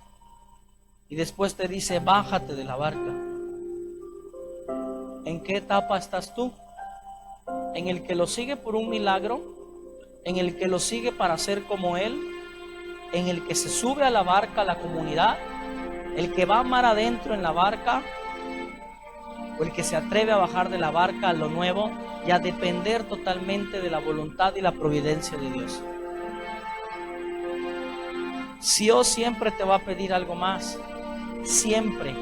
Y después te dice, bájate de la barca. ¿En qué etapa estás tú? ¿En el que lo sigue por un milagro? ¿En el que lo sigue para ser como Él? ¿En el que se sube a la barca, a la comunidad? ¿El que va mar adentro en la barca? ¿O el que se atreve a bajar de la barca a lo nuevo y a depender totalmente de la voluntad y la providencia de Dios? Dios siempre te va a pedir algo más, siempre.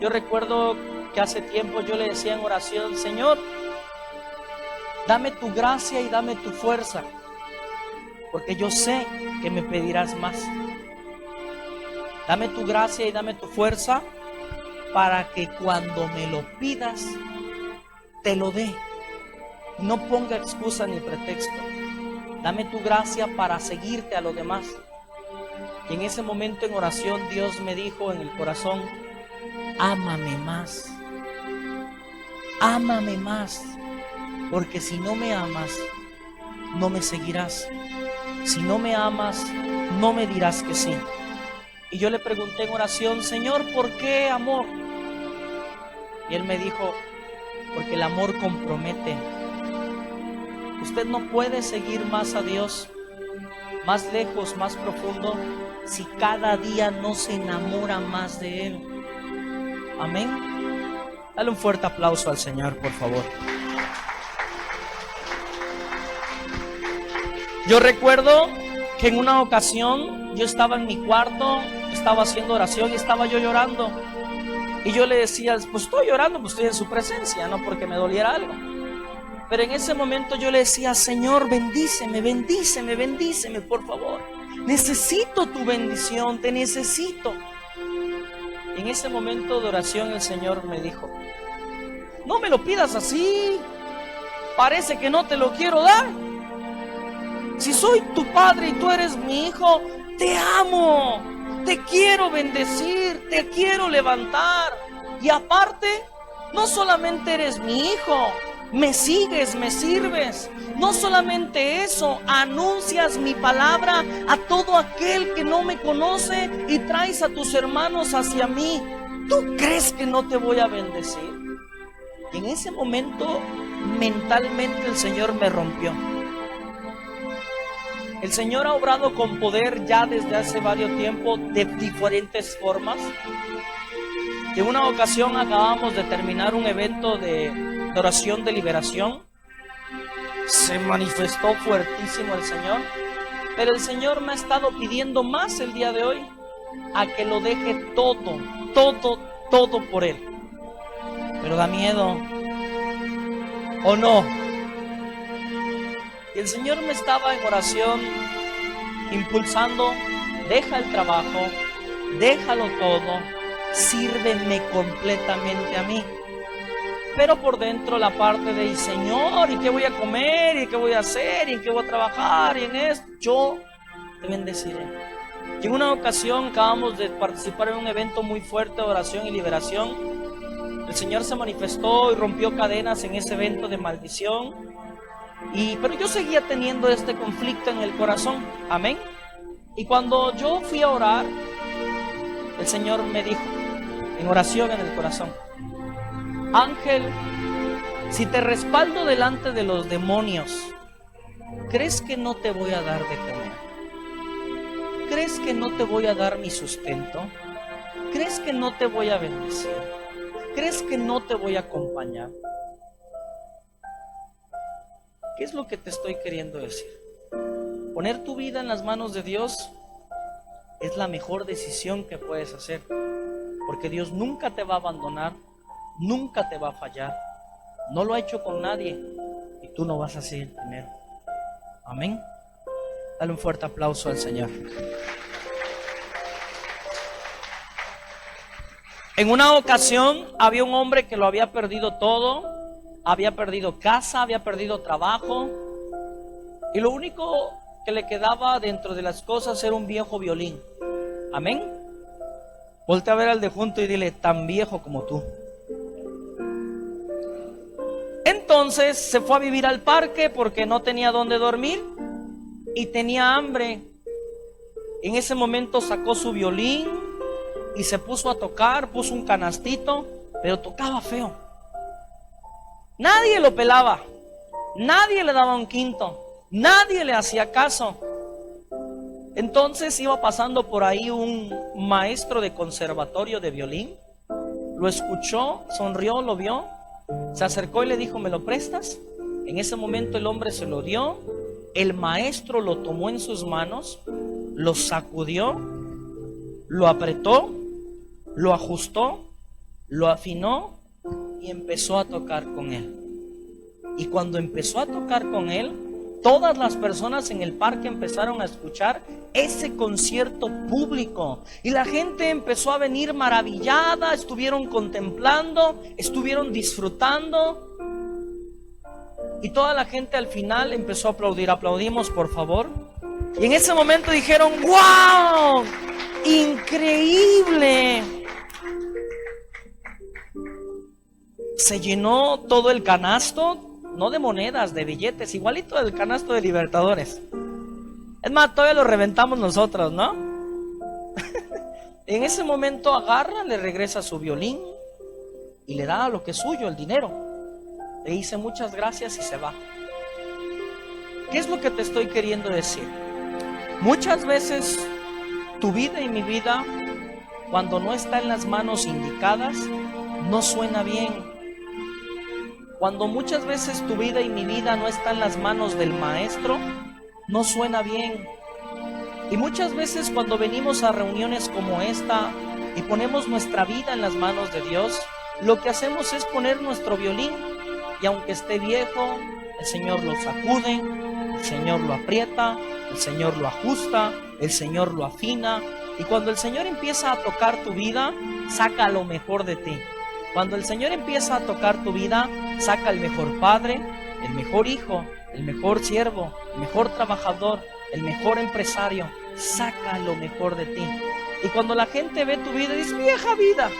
Yo recuerdo que hace tiempo yo le decía en oración, Señor, dame tu gracia y dame tu fuerza, porque yo sé que me pedirás más. Dame tu gracia y dame tu fuerza, para que cuando me lo pidas, te lo dé. No ponga excusa ni pretexto. Dame tu gracia para seguirte a los demás. Y en ese momento en oración Dios me dijo en el corazón, ámame más. Ámame más. Porque si no me amas, no me seguirás. Si no me amas, no me dirás que sí. Y yo le pregunté en oración, Señor, ¿por qué amor? Y Él me dijo, porque el amor compromete. Usted no puede seguir más a Dios, más lejos, más profundo, si cada día no se enamora más de Él. Amén. Dale un fuerte aplauso al Señor, por favor. Yo recuerdo que en una ocasión yo estaba en mi cuarto, estaba haciendo oración y estaba yo llorando. Y yo le decía, pues estoy llorando, pues estoy en su presencia, no porque me doliera algo. Pero en ese momento yo le decía, Señor, bendíceme, por favor. Necesito tu bendición, te necesito. Y en ese momento de oración el Señor me dijo, no me lo pidas así, parece que no te lo quiero dar. Si soy tu padre y tú eres mi hijo, te amo, te quiero bendecir, te quiero levantar. Y aparte, no solamente eres mi hijo, me sigues, me sirves. No solamente eso, anuncias mi palabra a todo aquel que no me conoce y traes a tus hermanos hacia mí. ¿Tú crees que no te voy a bendecir? Y en ese momento, mentalmente el Señor me rompió. El Señor ha obrado con poder ya desde hace varios tiempos de diferentes formas. En una ocasión acabamos de terminar un evento de oración de liberación. Se manifestó fuertísimo el Señor, pero el Señor me ha estado pidiendo más el día de hoy, a que lo deje todo por Él. Pero da miedo, ¿o no? Y el Señor me estaba en oración impulsando, deja el trabajo, déjalo todo, sírveme completamente a mí. pero por dentro la parte de, Señor, ¿y qué voy a comer? ¿Y qué voy a hacer? ¿Y en qué voy a trabajar? Y en esto, yo te bendeciré. Y en una ocasión acabamos de participar en un evento muy fuerte de oración y liberación. El Señor se manifestó y rompió cadenas en ese evento de maldición. Pero yo seguía teniendo este conflicto en el corazón. Amén. Y cuando yo fui a orar, el Señor me dijo, en oración en el corazón: Ángel, si te respaldo delante de los demonios, ¿crees que no te voy a dar de comer? ¿Crees que no te voy a dar mi sustento? ¿Crees que no te voy a bendecir? ¿Crees que no te voy a acompañar? ¿Qué es lo que te estoy queriendo decir? Poner tu vida en las manos de Dios es la mejor decisión que puedes hacer, porque Dios nunca te va a abandonar, nunca te va a fallar. No lo ha hecho con nadie y tú no vas a ser el primero. Amén. Dale un fuerte aplauso al Señor. En una ocasión había un hombre que lo había perdido todo. Había perdido casa, había perdido trabajo, y lo único que le quedaba dentro de las cosas era un viejo violín. Amén. Voltea a ver al de junto y dile: tan viejo como tú. Entonces se fue a vivir al parque porque no tenía dónde dormir y tenía hambre. En ese momento sacó su violín y se puso a tocar, puso un canastito, pero tocaba feo. Nadie lo pelaba, nadie le daba un quinto, nadie le hacía caso. Entonces iba pasando por ahí un maestro de conservatorio de violín, lo escuchó, sonrió, lo vio, se acercó y le dijo: ¿me lo prestas? En ese momento el hombre se lo dio, el maestro lo tomó en sus manos, lo sacudió, lo apretó, lo ajustó, lo afinó y empezó a tocar con él. Y cuando empezó a tocar con él, todas las personas en el parque empezaron a escuchar ese concierto público. Y la gente empezó a venir maravillada, estuvieron contemplando, estuvieron disfrutando. Y toda la gente al final empezó a aplaudir. Aplaudimos, por favor. Y en ese momento dijeron: ¡wow! ¡Increíble! Se llenó todo el canasto, no de monedas, de billetes, igualito del canasto de Libertadores. Es más, todavía lo reventamos nosotros, ¿no? En ese momento agarra, le regresa su violín y le da lo que es suyo, el dinero. Le dice muchas gracias y se va. ¿Qué es lo que te estoy queriendo decir? Muchas veces tu vida y mi vida, cuando no está en las manos indicadas, no suena bien. Cuando muchas veces tu vida y mi vida no está en las manos del maestro, no suena bien. Y muchas veces cuando venimos a reuniones como esta y ponemos nuestra vida en las manos de Dios, lo que hacemos es poner nuestro violín, y aunque esté viejo, el Señor lo sacude, el Señor lo aprieta, el Señor lo ajusta, el Señor lo afina. Y cuando el Señor empieza a tocar tu vida, saca lo mejor de ti. Cuando el Señor empieza a tocar tu vida, saca el mejor padre, el mejor hijo, el mejor siervo, el mejor trabajador, el mejor empresario. Saca lo mejor de ti. Y cuando la gente ve tu vida, dice: vieja vida,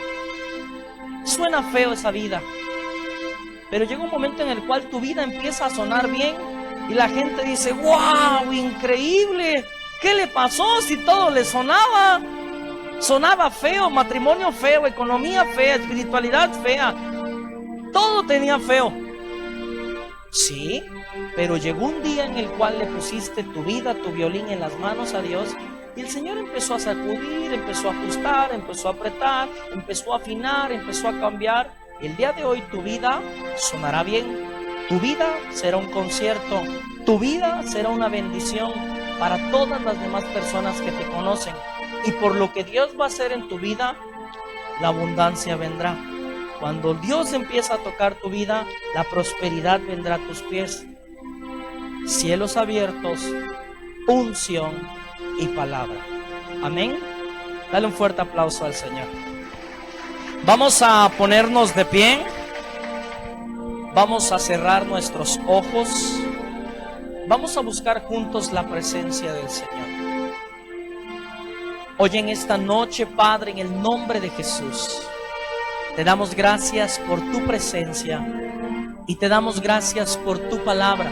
suena feo esa vida. Pero llega un momento en el cual tu vida empieza a sonar bien y la gente dice: ¡wow! ¡Increíble! ¿Qué le pasó si todo le sonaba? Sonaba feo, matrimonio feo, economía fea, espiritualidad fea. Todo tenía feo. Sí, pero llegó un día en el cual le pusiste tu vida, tu violín en las manos a Dios, y el Señor empezó a sacudir, empezó a ajustar, empezó a apretar, empezó a afinar, empezó a cambiar. Y el día de hoy tu vida sonará bien. Tu vida será un concierto. Tu vida será una bendición para todas las demás personas que te conocen. Y por lo que Dios va a hacer en tu vida, la abundancia vendrá. Cuando Dios empieza a tocar tu vida, la prosperidad vendrá a tus pies. Cielos abiertos, unción y palabra. Amén. Dale un fuerte aplauso al Señor. Vamos a ponernos de pie. Vamos a cerrar nuestros ojos. Vamos a buscar juntos la presencia del Señor. Hoy en esta noche, Padre, en el nombre de Jesús, te damos gracias por tu presencia y te damos gracias por tu palabra.